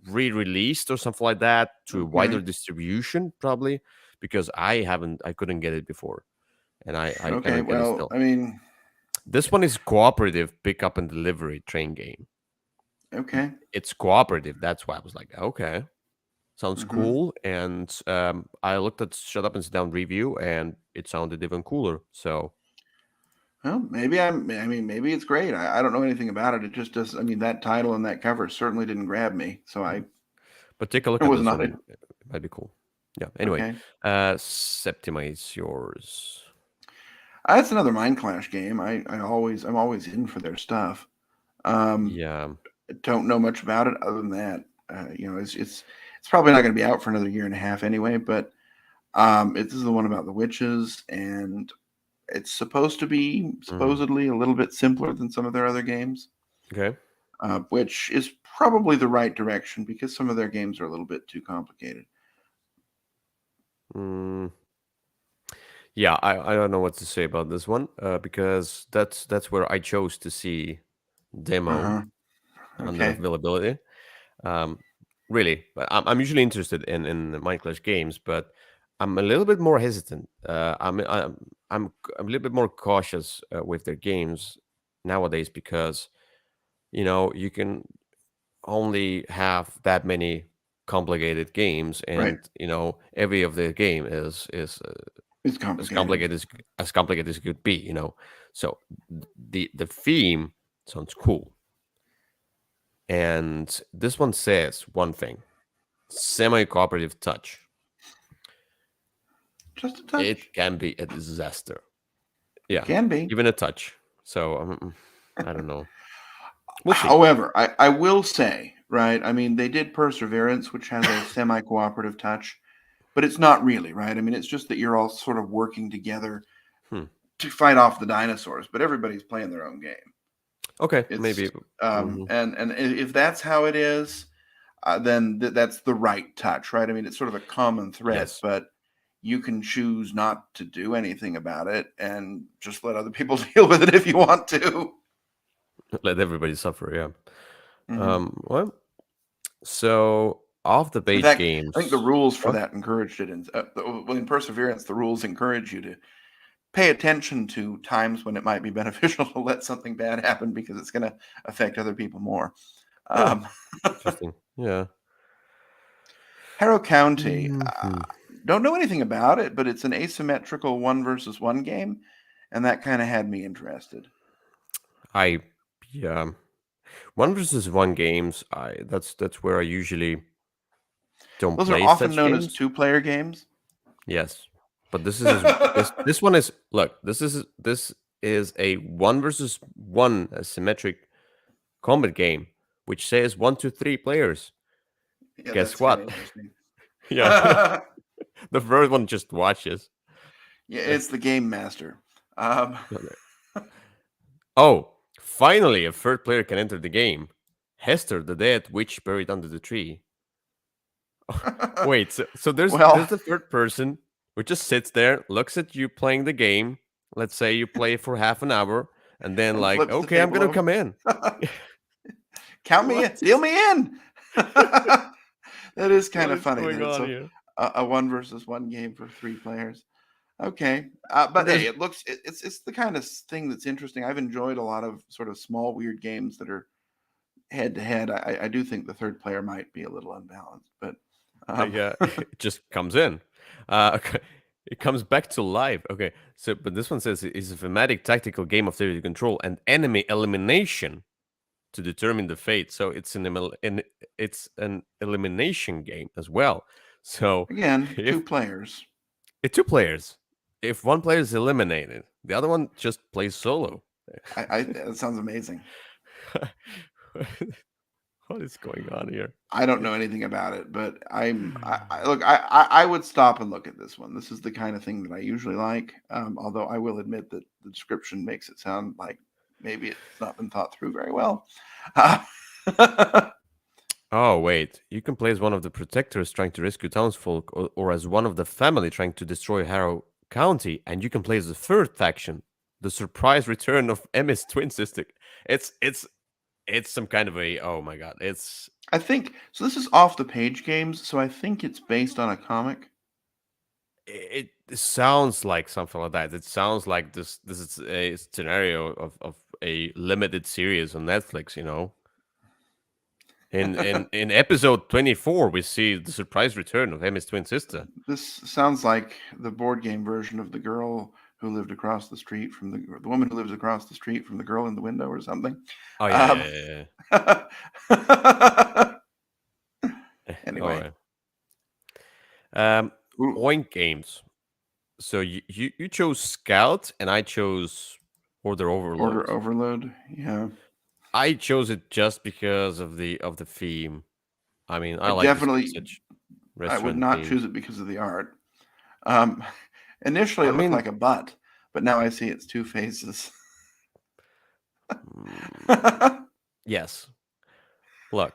re-released or something like that to wider Okay. distribution, probably because I couldn't get it before, and I Okay. cannot get it Well, still. I mean, This one is cooperative pickup and delivery train game. okay. It's cooperative. That's why I was like, okay, sounds Hmm. cool. And I looked at Shut Up and Sit Down review, and it sounded even cooler. So Well, maybe I mean, maybe it's great. I don't know anything about it. It just does. I mean, that title and that cover certainly didn't grab me, so mm. I but take a look it at was this not one. a, It might be cool. Yeah. Anyway, okay. Septima is yours. That's another Mind Clash game. I'm always in for their stuff. Um, Yeah. don't know much about it other than that. It's probably not going to be out for another year and a half anyway. But this is the one about the witches, and it's supposed to be Mm. supposedly a little bit simpler than some of their other games, Okay. which is probably the right direction because some of their games are a little bit too complicated. Mm. Yeah, I don't know what to say about this one because that's where I chose to see Uh demo huh. under Okay. availability. Um, really, but I'm usually interested in the Minecraft games, but I'm a little bit more hesitant. I'm a little bit more cautious with their games nowadays because you can only have that many complicated games, Right. and every of the game is It's as complicated. complicated as complicated as it could be. So the theme sounds cool, and this one says one thing: semi-cooperative touch. Just a touch. It can be a disaster. It Yeah, can be. even a touch. So I don't know. We'll see. However, I will say, right? I mean, they did Perseverance, which has a semi-cooperative touch, but it's not really, right? I mean, it's just that you're all sort of working together Hmm. to fight off the dinosaurs, but everybody's playing their own game. Okay, It's maybe. Hmm. and if that's how it is, then that's the right touch, right? I mean, it's sort of a common thread, Yes, but you can choose not to do anything about it and just let other people deal with it if you want to. let everybody suffer. Yeah. Hmm. Well, so off the In page fact, I think the games. rules for What? that encouraged it. Well, in Perseverance, the rules encourage you to pay attention to times when it might be beneficial to let something bad happen because it's going to affect other people more. Huh. Um, Interesting. Yeah. Harrow County, Mhm. don't know anything about it, but it's an asymmetrical one versus one game, and that kind of had me interested. I yeah. One versus one games. That's where I usually don't Those are play often such known as games. two-player games. Yes, but this one is look. This is a one versus one symmetric combat game, which says 1 to 3 players. Yeah, Guess that's kind of what? interesting. Yeah, Yeah, the first one just watches. Uh, it's the game master. Um, okay. Oh, finally, a third player can enter the game. Hester, the dead witch buried under the tree. Wait, so there's well, the third person who just sits there, looks at you playing the game. Let's say you play for half an hour, and then and like, flips the okay, I'm table gonna over. come in. Count me in, What deal is me in. That is kind what of is funny going that it's on here? a one versus one game for three players. Okay, And but then hey, it's the kind of thing that's interesting. I've enjoyed a lot of sort of small weird games that are head to head. I do think the third player might be a little unbalanced, but um, it just comes in. Okay. It comes back to life. Okay, but this one says it's a thematic tactical game of territory control and enemy elimination. to determine the fate. So it's an elimination game as well. So Again, two if players. two players, if one player is eliminated, the other one just plays solo. That sounds amazing. What is going on here? I don't know anything about it, but I would stop and look at this one. This is the kind of thing that I usually like. Although I will admit that the description makes it sound like maybe it's not been thought through very well. Uh, Oh, wait. You can play as one of the protectors trying to rescue townsfolk, or as one of the family trying to destroy Harrow County, and you can play as the third faction, the surprise return of Emmy's twin sister. It's it's it's some kind of a, oh my god. I think so. This is off the page games, so I think it's based on a comic. It sounds like something like that. It sounds like this is a scenario of a limited series on Netflix, you know. In episode 24, we see the surprise return of Emmy's twin sister. This sounds like the board game version of the girl who lived across the street from the woman who lives across the street from the girl in the window or something. Oh yeah, Um, yeah, yeah, yeah. All anyway, right. Um, ooh, Oink Games. So you chose Scout, and I chose Order order Overload. overload. Yeah, I chose it just because of the theme. I mean, I I like the definitely sausage I would restaurant not theme. choose it because of the art. Um, initially, I it looked mean, like a butt, but now I see it's two faces. mm, yes. Look,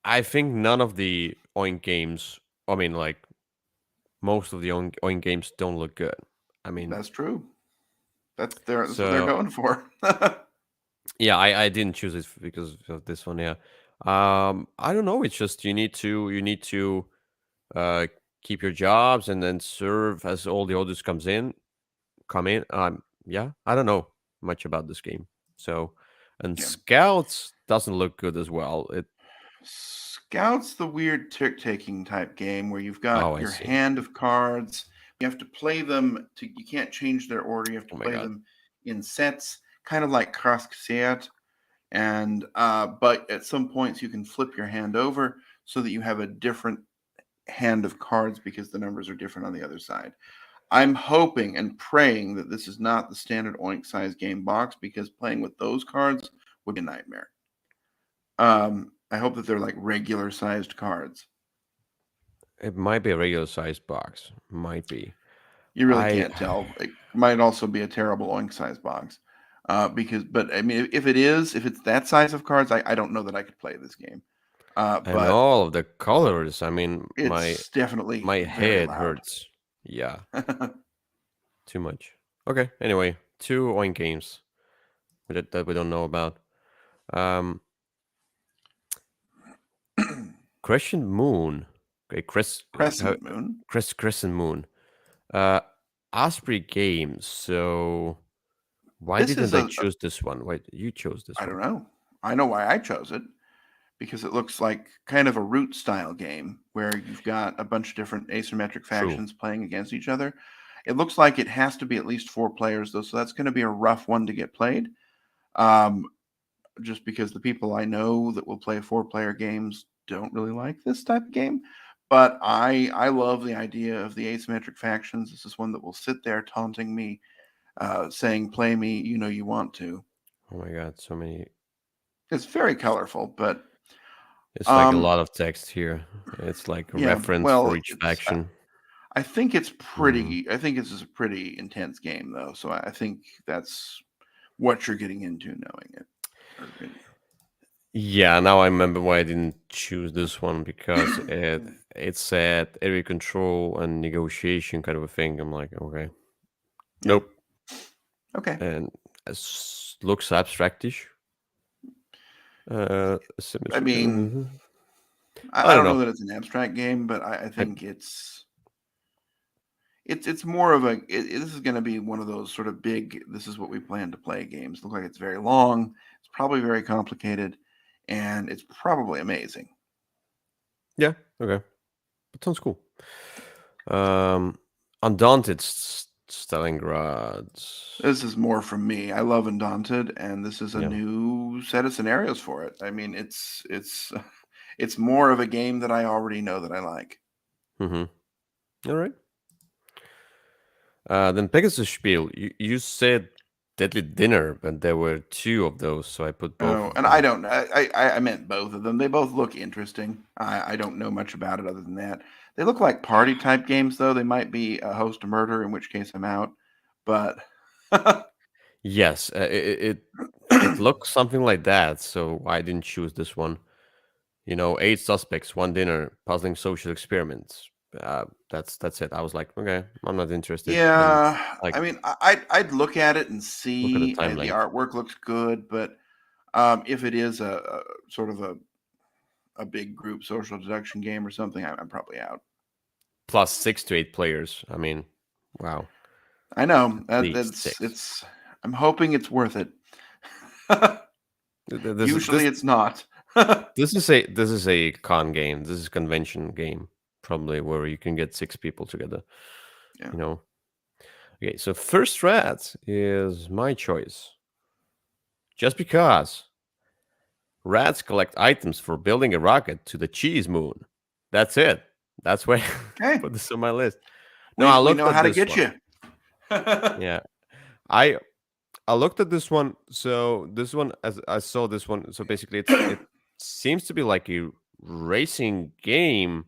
I think none of the Oink games. I mean, like most of the Oink games don't look good. I mean, That's true. That's what they're so going for. yeah, I didn't choose it because of this one. Yeah, I don't know. It's just you need to uh keep your jobs and then serve as all the orders come in. Yeah, I don't know much about this game. So, and Yeah. Scouts doesn't look good as well. It Scout's the weird trick-taking type game where you've Oh, got I your see. hand of cards. You have to play them to you can't change their order. You have to Oh my play god. them in sets, kind of like Cross-Cassette. And but at some points you can flip your hand over so that you have a different hand of cards because the numbers are different on the other side. I'm hoping and praying that this is not the standard Oink size game box because playing with those cards would be a nightmare. I hope that they're like regular sized cards. It might be a regular sized box. Might be. You really I can't tell. It might also be a terrible Oink size box. But I mean, if it's that size of cards, I don't know that I could play this game. and But all of the colors. I mean, my it's definitely my very head loud. hurts. Yeah, too much. Okay. Anyway, two Oink games that we don't know about. Um, Crescent Moon. Okay, Crescent Moon. Crescent Moon. Uh, Osprey Games. So why This didn't is I choose this one? Why you chose this I one? don't know. I know why I chose it because it looks like kind of a root style game where you've got a bunch of different asymmetric True. factions playing against each other. It looks like it has to be at least four players though, so that's going to be a rough one to get played. Um, just because the people I know that will play four-player games don't really like this type of game. But I love the idea of the asymmetric factions. This is one that will sit there taunting me, saying, "Play me, you know you want to." Oh my god, so many. It's very colorful, but It's like a um, lot of text here. It's like a yeah. reference for Well, each it's faction. I think it's Hmm. pretty. I think this is a pretty intense game, though. So I think that's what you're getting into knowing it. Yeah, now I remember why I didn't choose this one because it said area control and negotiation kind of a thing. I'm like, okay, Yeah. nope. Okay. And looks abstractish. I mean, I I don't don't know know. that it's an abstract game, but I I, think it's more of this is going to be one of those sort of big. This is what we plan to play games. Look like it's very long. It's probably very complicated, and it's probably amazing. yeah, okay, that sounds cool. Um, Undaunted Stalingrad. This is more from me. I love Undaunted, and this is a Yeah. new set of scenarios for it. I mean, it's it's more of a game that I already know that I like. Mm-hmm. All right. Then Pegasus Spiel. You said Deadly Dinner, but there were two of those, so I put both Oh, of and I them. don't. I meant both of them. They both look interesting. I don't know much about it other than that. They look like party type games, though. They might be a host a murder, in which case I'm out. But Yes, it looks something like that, so I didn't choose this one. You know, eight suspects, one dinner, puzzling social experiments. That's it. I was like, okay, I'm not interested. And yeah, like, I mean, I'd look at it and look at the see. time The length. artwork looks good, but if it is a sort of a big group social deduction game or something, I'm probably out. Plus 6 to 8 players. I mean, wow, I know at that least that's six. it's. I'm hoping it's worth it. Th- th- This Usually, this it's not. this is a con game. This is a convention game, probably where you can get 6 people together. Yeah. You know. Okay, so first rat is my choice, just because rats collect items for building a rocket to the cheese moon. That's it. That's why I Okay. put this on my list. No, I We looked know at how to this get one. you. Yeah, I I looked at this one. So this one, as I saw this one, so basically it seems to be like a racing game,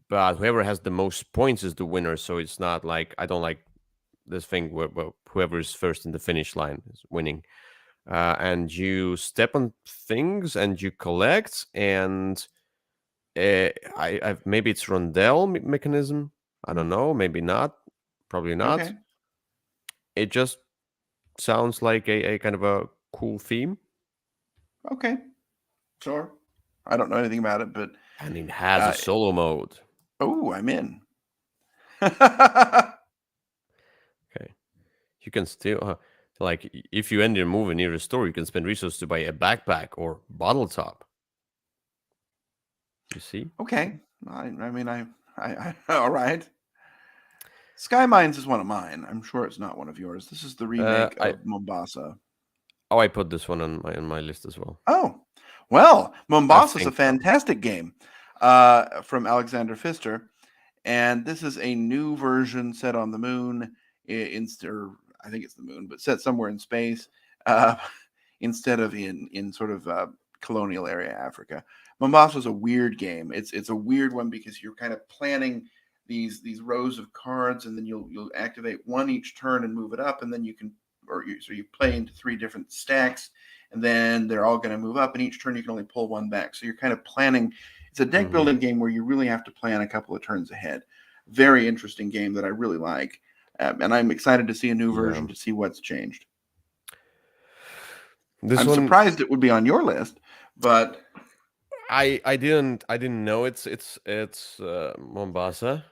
but whoever has the most points is the winner. So it's not like, I don't like this thing where whoever is first in the finish line is winning. And you step on things and you collect, and I've maybe it's rondel mechanism. I don't know. Maybe not. Probably not. Okay. It just sounds like a kind of a cool theme, Okay. Sure. I don't know anything about it, but and it has a uh, solo mode. oh, I'm in. Okay, you can still like, if you end your move near a store, you can spend resources to buy a backpack or bottle top. You see? Okay. I mean, all right. Sky Mines is one of mine. I'm sure it's not one of yours. This is the remake I of Mombasa. I put this one on my list as well. Oh, well, I Mombasa is a think so. fantastic game from Alexander Pfister, and this is a new version set on the moon. Or I think it's the moon, but set somewhere in space uh, instead of in sort of colonial area Africa. Mombasa is a weird game. It's a weird one because you're kind of planning these rows of cards, and then you'll activate one each turn and move it up, and then you can so you play into three different stacks, and then they're all going to move up, and each turn you can only pull one back. So you're kind of planning. It's a deck Hmm. building game where you really have to plan a couple of turns ahead. Very interesting game that I really like, and I'm excited to see a new Yeah, version to see what's changed. this I'm one surprised it would be on your list, but I didn't know it's Mombasa,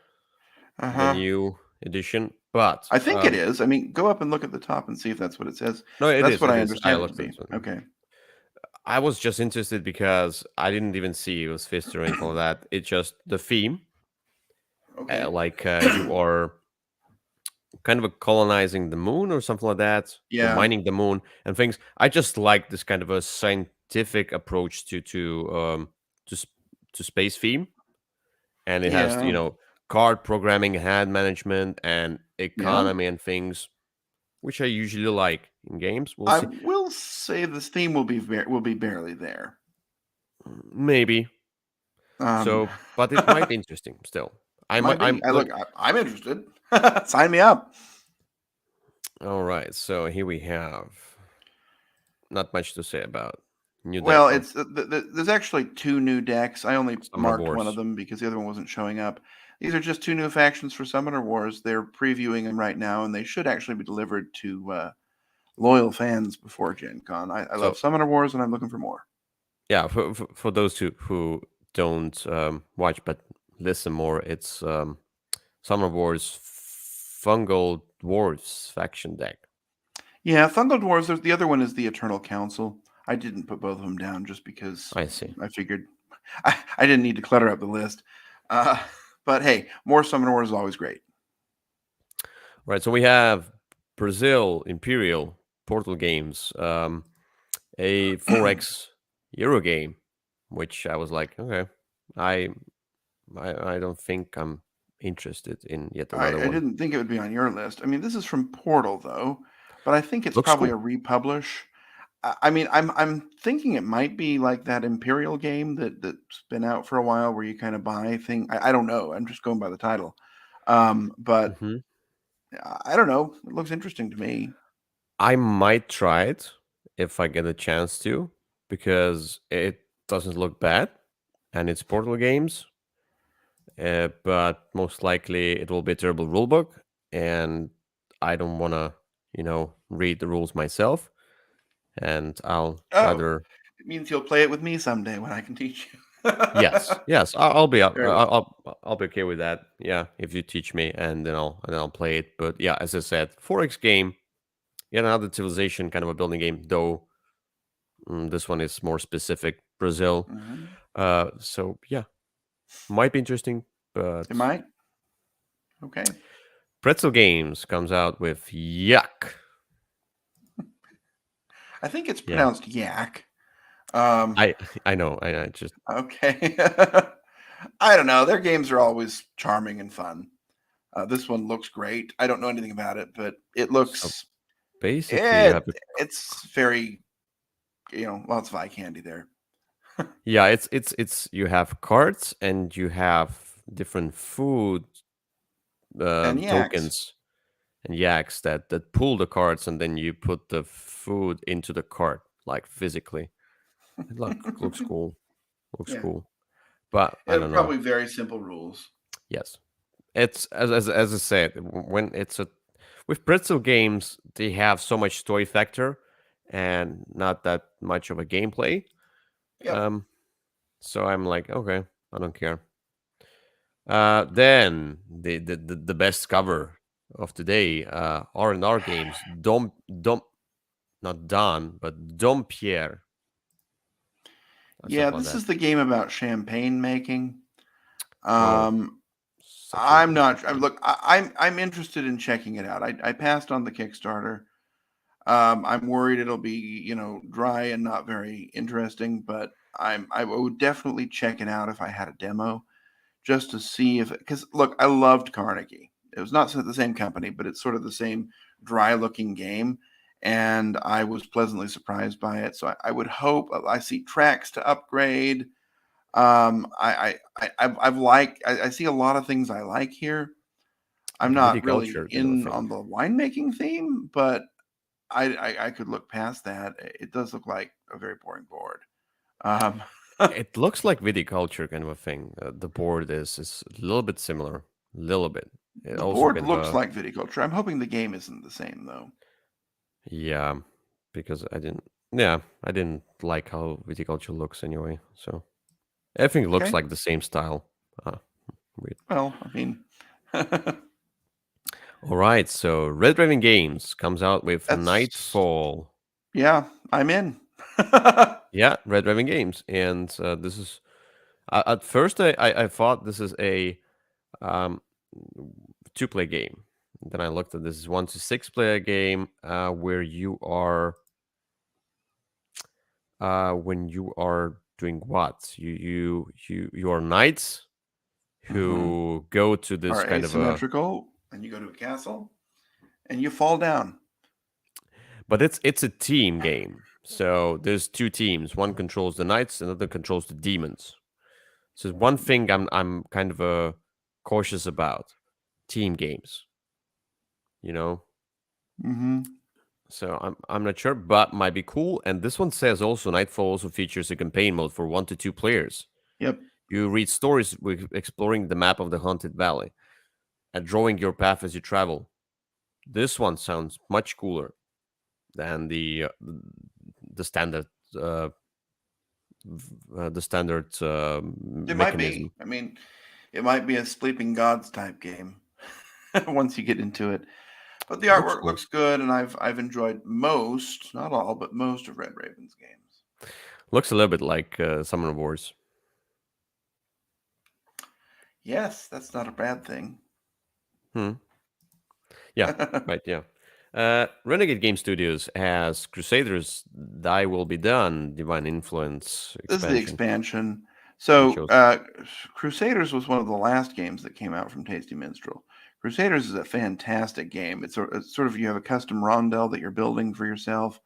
the uh-huh. new edition, but I think it is. I mean, go up and look at the top and see if that's what it says. no, it That's is. what It I is. I understand it to looked at be. this one. Okay. I was just interested because I didn't even see it was Fist or anything like that. It's just the theme, Okay. you are kind of a colonizing the moon or something like that, or Yeah. mining the moon and things. I just like this kind of a scientific approach to s- to space theme, and it has, Yeah. card programming, hand management, and Yeah. economy and things, which I usually like in games. We'll I see. will say this theme will be barely there. Maybe Um, so, but it might be interesting still. I might. might I'm be. I look. look. I'm interested. Sign me up. All right, so here we have not much to say about new deck. Well, Oh, it's there's actually two new decks. I only Summer marked one of Wars. them because the other one wasn't showing up. These are just two new factions for Summoner Wars. They're previewing them right now, and they should actually be delivered to loyal fans before Gen Con. I love So Summoner Wars, and I'm looking for more. yeah, for those who don't watch but listen more, it's Summer Wars Fungal Dwarves faction deck. Yeah, Fungal Dwarves. There's the other one is the Eternal Council. I didn't put both of them down just because I see. I figured I didn't need to clutter up the list. Uh, but hey, more Summoner Wars is always great. Right. So we have Brazil, Imperial, Portal Games, a 4X Euro game, which I was like, okay, I I don't think I'm interested in yet I, another I one. didn't think it would be on your list. I mean, this is from Portal though, but I think it's Looks probably a cool. republish. I mean, I'm thinking it might be like that Imperial game that's been out for a while, where you kind of buy thing. I don't know. I'm just going by the title, but Hmm. I don't know. It looks interesting to me. I might try it if I get a chance to, because it doesn't look bad, and it's Portal Games. But most likely it will be a terrible rulebook, and I don't want to, read the rules myself, and I'll Oh, rather. it means you'll play it with me someday when I can teach you. Yes, yes, I'll be up. Very well. I'll be okay with that. Yeah, if you teach me, and then I'll play it. But yeah, as I said, 4X game, yet another civilization kind of a building game. Though this one is more specific, Brazil. Hmm. So yeah, might be interesting. It But might. Okay. Pretzel Games comes out with Yuck. I think it's Yeah, pronounced yak. Um, I I know. I just okay. I don't know. Their games are always charming and fun. This one looks great. I don't know anything about it, but it so looks basically you it. have a It's very, lots of eye candy there. yeah. It's you have cards and you have different food And yaks. tokens and yaks that pull the cards, and then you put the food into the cart like physically. It looks cool. Looks Yeah. cool. But I It'll don't know. probably very simple rules. Yes, it's as I said, when it's a with pretzel games, they have so much story factor and not that much of a gameplay. Yep. Um, so I'm like, okay, I don't care. Then the best cover of today, R&R games. Dom not Don, but Dom Pierre. Yeah, Something like this that. is the game about champagne making. Oh, Um, such an I'm not. interesting game. Look, I'm interested in checking it out. I passed on the Kickstarter. I'm worried it'll be, dry and not very interesting, but I would definitely check it out if I had a demo, just to see if, because look, I loved Carnegie. It was not the same company, but it's sort of the same dry looking game, and I was pleasantly surprised by it. So I would hope I see tracks to upgrade. I see a lot of things I like here. I'm not really Viticulture kind of a in thing. on the winemaking theme, but I could look past that. It does look like a very boring board. Um, It looks like viticulture kind of a thing. The board is a little bit similar, a little bit. It the also board kind of looks a like viticulture. I'm hoping the game isn't the same though. yeah, because I didn't like how viticulture looks anyway. So everything looks Okay. like the same style. Uh, Weird. Well, I mean, All right, so Red Raven Games comes out with that's Nightfall. yeah. I'm in. Yeah, Red Raven Games, and this is at first I thought this is a um, two-player game. Then I looked at this is 1 to 6 player game where you are when you are doing what you are knights Hmm. who go to this Are kind of a asymmetrical, and you go to a castle, and you fall down. but it's a team game. So there's two teams. One controls the knights, another controls the demons. So one thing I'm kind of cautious about team games, you know. Hmm. So I'm not sure, but might be cool. And this one says also Nightfall also features a campaign mode for 1 to 2 players. Yep. You read stories with exploring the map of the haunted valley and drawing your path as you travel. This one sounds much cooler than the standard uh, It might be. mechanism. I mean, it might be a Sleeping Gods type game once you get into it. But the Looks artwork cool. looks good, and I've enjoyed most, not all, but most of Red Raven's games. Looks a little bit like Summoner Wars. Yes, that's not a bad thing. Hmm. Yeah, right. Yeah. Renegade Game Studios has Crusaders Thy Will Be Done Divine Influence This is the expansion. expansion. They So, chose. Crusaders was one of the last games that came out from Tasty Minstrel. Crusaders is a fantastic game. It's sort of you have a custom rondel that you're building for yourself.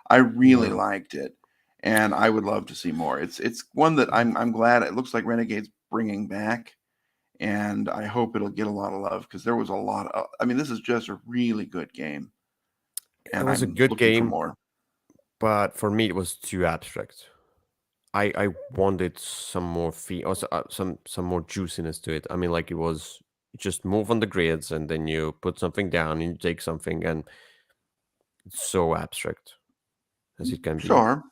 I really Yeah. liked it, and I would love to see more. It's one that I'm glad it looks like Renegade's bringing back, and I hope it'll get a lot of love because there was a lot of. I mean, this is just a really good game, It and was a I'm good looking for game, more. but for me, it was too abstract. I wanted some more or some more juiciness to it. I mean, like it was just move on the grids and then you put something down and you take something, and it's so abstract as it can be. Sure.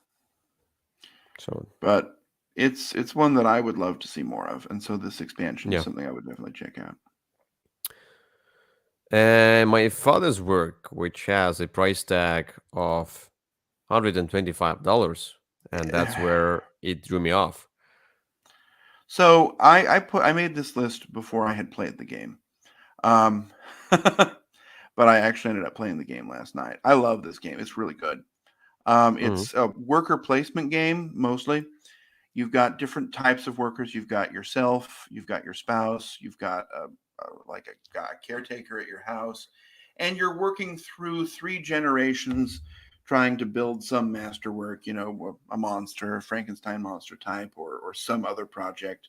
So But it's one that I would love to see more of, and so this expansion is yeah. something I would definitely check out. And my father's work, which has a price tag of $125, and that's where it drew me off. So I made this list before I had played the game, um, but I actually ended up playing the game last night. I love this game; it's really good. Hmm. It's a worker placement game mostly. You've got different types of workers. You've got yourself, you've got your spouse, you've got a caretaker at your house, and you're working through three generations trying to build some masterwork, a monster, Frankenstein monster type, or some other project,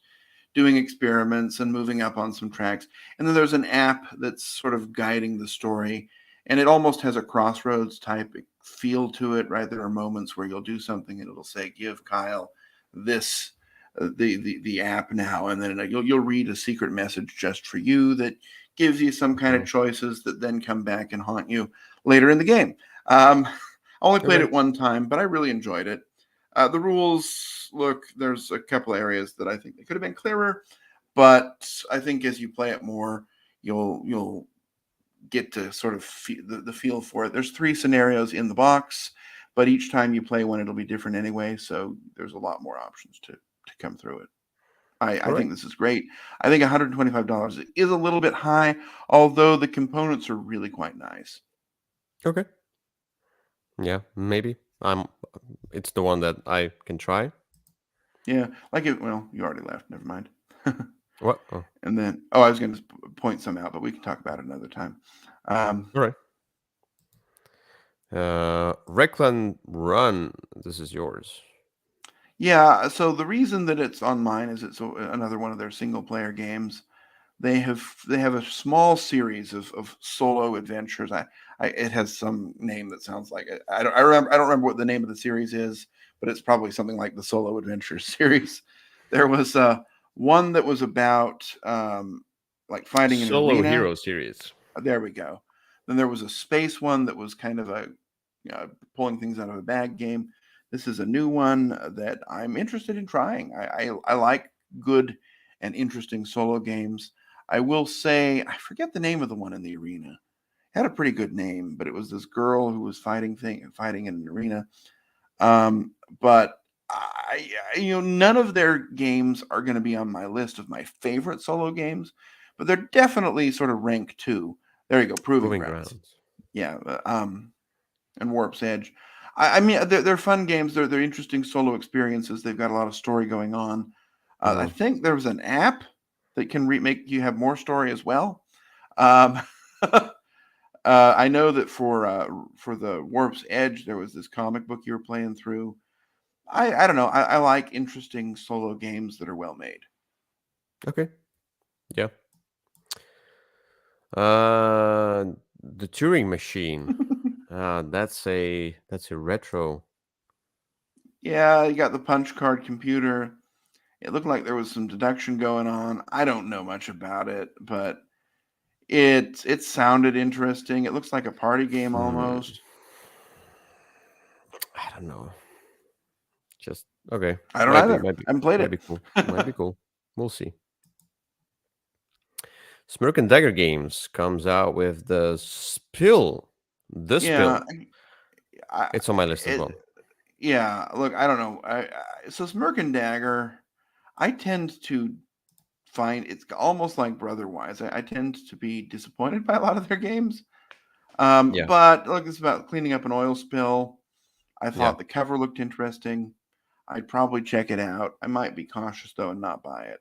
doing experiments and moving up on some tracks. And then there's an app that's sort of guiding the story. And it almost has a crossroads type feel to it, right? There are moments where you'll do something and it'll say, "Give Kyle this the app now," and then you'll read a secret message just for you that gives you some kind of Hmm. choices that then come back and haunt you later in the game. I only played Okay. it one time, but I really enjoyed it. The rules, look, there's a couple areas that I think they could have been clearer, but I think as you play it more, you'll get to sort of the feel for it. There's three scenarios in the box, but each time you play one, it'll be different anyway. So there's a lot more options to come through it. I All right. think this is great. I think $125 is a little bit high, although the components are really quite nice. Okay. Yeah, maybe. It's the one that I can try. Yeah, like it. Well, you already left. Never mind. What? Oh, And then, oh, I was going to point some out, but we can talk about it another time. Um, all right. Reclan Run. This is yours. yeah, so the reason that it's on mine is it's another one of their single player games. They have a small series of solo adventures. It has some name that sounds like it. I don't remember what the name of the series is, but it's probably something like the Solo Adventures series. There was one that was about like fighting in an Solo arena. Hero series. There we go. Then there was a space one that was kind of a pulling things out of a bag game. This is a new one that I'm interested in trying. I like good and interesting solo games. I will say I forget the name of the one in the arena. It had a pretty good name, but it was this girl who was fighting in an arena. But none of their games are going to be on my list of my favorite solo games, but they're definitely sort of rank two. There you go, Proving Proving Grounds. Grounds. Yeah, and Warp's Edge. I mean, they're fun games. They're interesting solo experiences. They've got a lot of story going on. I Hmm. think there was an app that can make you have more story as well. Um, I know that for the Warp's Edge, there was this comic book you were playing through. I don't know. I like interesting solo games that are well made. Okay. Yeah. The Turing Machine. That's a retro. Yeah, you got the punch card computer. It looked like there was some deduction going on. I don't know much about it, but it sounded interesting. It looks like a party game Hmm. almost. I don't know. Just okay. I don't Might be. either. Might be. I haven't played Might it. be cool. Might be cool. We'll see. Smirk and Dagger Games comes out with the Spill. The Yeah, Spill. I, It's on my list as it, well. yeah. Look, I don't know. So Smirk and Dagger, I tend to find it's almost like Brotherwise. I tend to be disappointed by a lot of their games. Yeah, But look, it's about cleaning up an oil spill. I yeah. thought the cover looked interesting. I'd probably check it out. I might be cautious though and not buy it.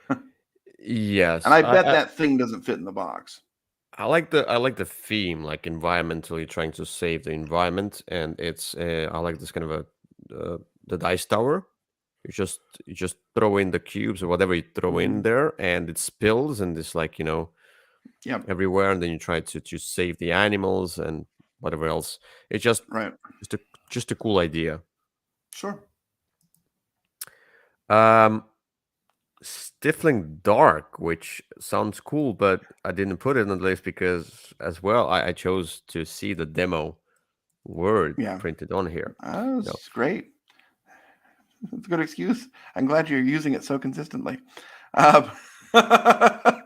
And Yes, I bet that thing doesn't fit in the box. I like the theme, like environmentally trying to save the environment, and it's I like this kind of a the dice tower. You just throw in the cubes or whatever you throw in Hmm. there, and it spills and it's like Yep. everywhere, and then you try to save the animals and whatever else. It's Right. just a just a cool idea. Sure. Um, Stifling Dark, which sounds cool, but I didn't put it on the list because as well I chose to see the demo word Yeah. printed on here. You know, That's great. That's a good excuse. I'm glad you're using it so consistently. Um, I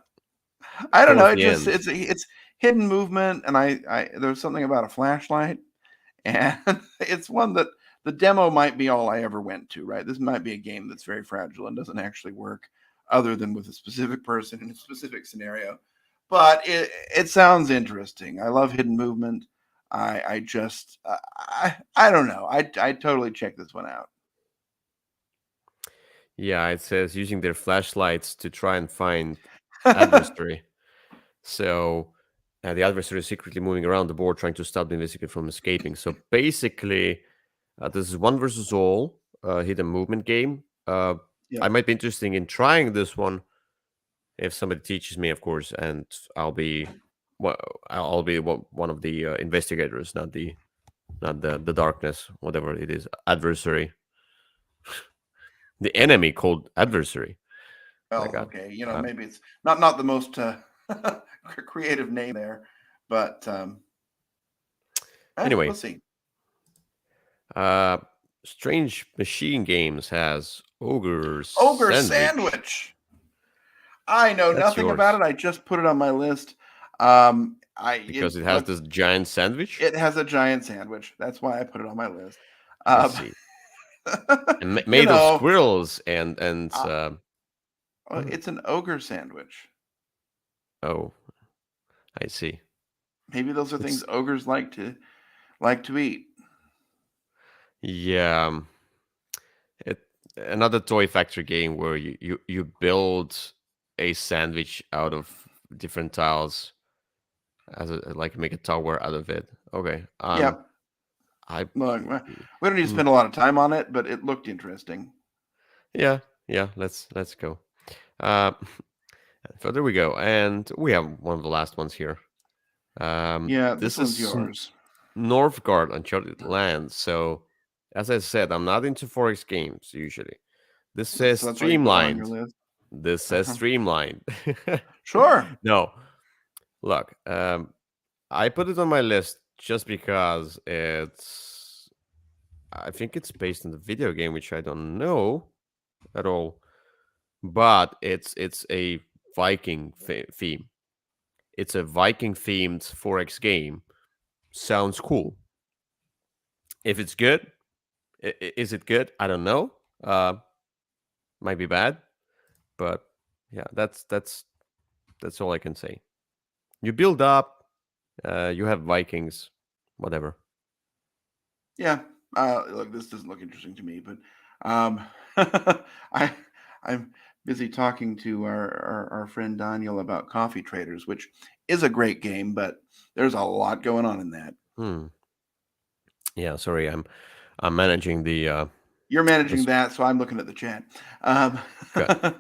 don't know. towards It the just end. it's hidden movement, and I there's something about a flashlight, and it's one that the demo might be all I ever went to. Right, this might be a game that's very fragile and doesn't actually work, other than with a specific person in a specific scenario. But it sounds interesting. I love hidden movement. I just I don't know. I totally check this one out. Yeah, it says using their flashlights to try and find adversary. So the adversary is secretly moving around the board trying to stop the investigator from escaping. So basically, this is one versus all hidden movement game. I Yep. might be interested in trying this one if somebody teaches me, of course, and I'll be well, I'll be one of the investigators, not the darkness, whatever it is, adversary, the enemy called adversary. My Well, God. okay. Uh, Maybe it's not the most creative name there, but we'll anyway, see. uh, Strange Machine Games has Ogre Ogre Sandwich. sandwich. I know That's nothing about yours it. I just put it on my list. because it has Look, this giant sandwich. it has a giant sandwich. That's why I put it on my list. I Um, see, and you made of know, squirrels and uh, oh, it's an ogre sandwich. oh, I see. Maybe those are things It's ogres like to eat. yeah. It another toy factory game where you build a sandwich out of different tiles as a like make a tower out of it. Okay. Yep. I Look, we don't need to mm, spend a lot of time on it, but it looked interesting. yeah, yeah, let's go. Uh further we go. And we have one of the last ones here. Yeah, this This one's is yours. Northgard Uncharted Land. So as I said, I'm not into Forex games usually. This says So that's why you put it on your streamlined. list. This says Uh-huh. streamlined. Sure. No, look, I put it on my list just because I think it's based on the video game, which I don't know at all, but it's a Viking theme. It's a Viking themed 4X game. Sounds cool. If it's good, is it good? I don't know. Might be bad, but yeah, that's all I can say. You build up. You have Vikings, whatever. Yeah. Look, this doesn't look interesting to me, but um, I I'm busy talking to our friend Daniel about Coffee Traders, which is a great game, but there's a lot going on in that. Hmm. Yeah, sorry, I'm managing You're managing this. that, so I'm looking at the chat. Um, Good.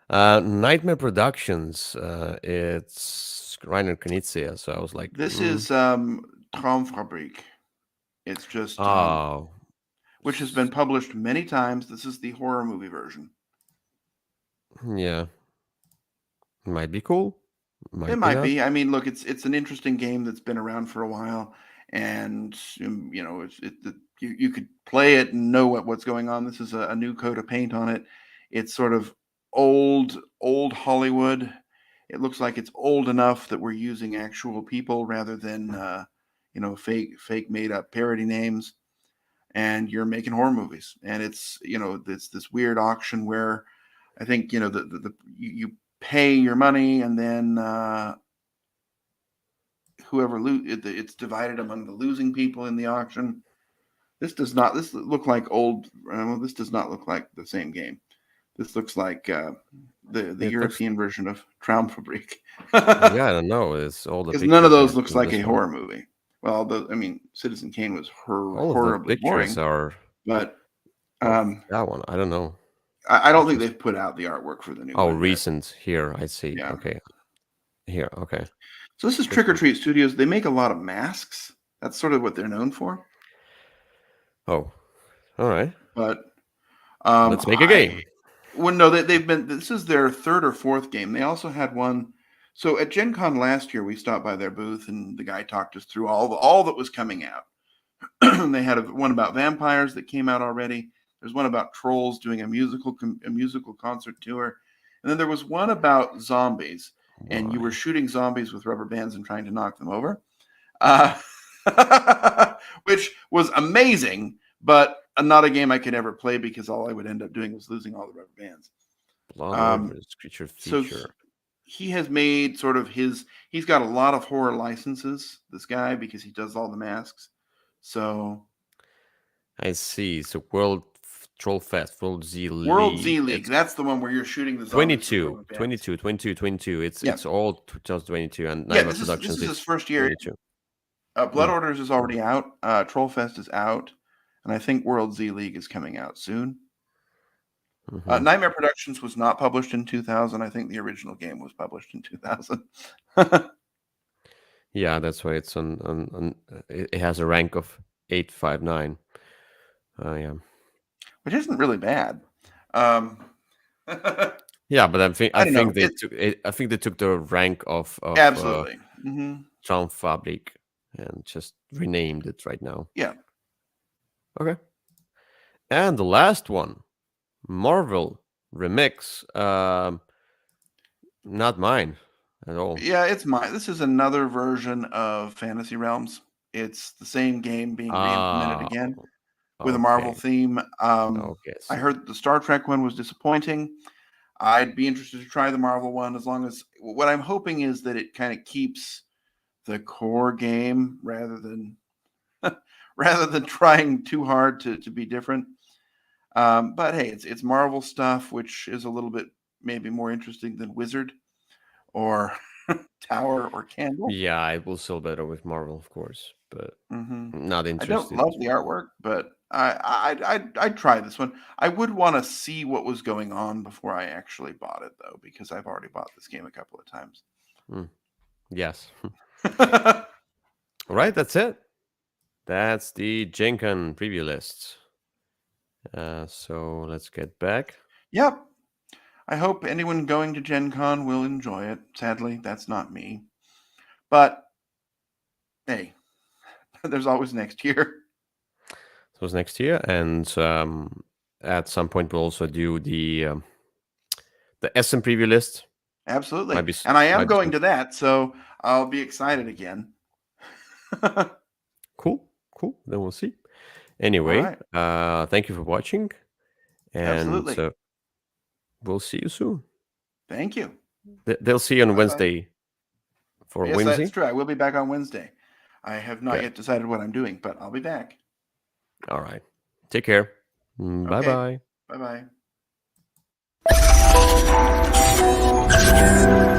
Nightmare Productions. It's Reiner Knizia. So I was like, this is Traumfabrik. It's just oh, which has been published many times. This is the horror movie version. yeah, might be cool. It Might be might not. be. I mean, look, it's an interesting game that's been around for a while, and you could play it and know what's going on. This is a new coat of paint on it. It's sort of old Hollywood. It looks like it's old enough that we're using actual people rather than fake made up parody names. And you're making horror movies, and it's this weird auction where I think you pay your money and then whoever it's divided among the losing people in the auction. This does not. This look like old. Well, this does not look like the same game. This looks like the European version of Traumfabrik. Yeah, I don't know. It's all the Because pictures. none of those in looks like this a one. horror movie. Well, Citizen Kane was All of the horribly pictures boring, are but of that one. I don't know. I don't think Just they've put out the artwork for the new oh, one yet. recent here. I see. Yeah. Okay, here. Okay. So this is Trick or Treat Studios. They make a lot of masks. That's sort of what they're known for. Oh, all right. But Let's make a game. Well, no, they've been. This is their third or fourth game. They also had one. So at Gen Con last year, we stopped by their booth, and the guy talked us through all that was coming out. They had one about vampires that came out already. There's one about trolls doing a musical concert tour, and then there was one about zombies, and you were shooting zombies with rubber bands and trying to knock them over, which was amazing, but not a game I could ever play because all I would end up doing was losing all the rubber bands. Creature So feature. he has made sort of he's got a lot of horror licenses, this guy, because he does all the masks. So I see. So World Troll Fest, World Z League. World Z League. That's the one where you're shooting the zombies. 22. It's all 2022 and Nightmare Productions. This is his first year. 22. Blood Orders is already out. Troll Fest is out, and I think World Z League is coming out soon. Nightmare Productions was not published in 2000. I think the original game was published in 2000. Yeah, that's why it's on it has a rank of 859. Yeah. Which isn't really bad. Yeah, but I think they took the rank of absolutely Traumfabrik and just renamed it right now. Yeah. Okay. And the last one, Marvel Remix. Not mine at all. Yeah, it's mine. This is another version of Fantasy Realms. It's the same game being re-implemented again with a Marvel theme. I heard the Star Trek one was disappointing. I'd be interested to try the Marvel one, as long as what I'm hoping is that it kind of keeps the core game rather than trying too hard to be different. But hey, it's Marvel stuff, which is a little bit maybe more interesting than Wizard or Tower or Candle. Yeah, I will sell better with Marvel, of course, but not interested. I don't love the artwork, but I'd try this one. I would want to see what was going on before I actually bought it, though, because I've already bought this game a couple of times. Yes. All right, that's it. That's the Gen Con preview list. So let's get back. Yep. I hope anyone going to Gen Con will enjoy it. Sadly, that's not me. But hey, there's always next year. So it's next year, and at some point we'll also do the SM preview list. Absolutely, and I am going to that, so I'll be excited again. Cool. Then we'll see. Anyway, thank you for watching, and we'll see you soon. Thank you. They'll see you on Wednesday. For yes, Wednesday? That's true. I will be back on Wednesday. I have not yet decided what I'm doing, but I'll be back. All right. Take care. Bye-bye. Bye-bye.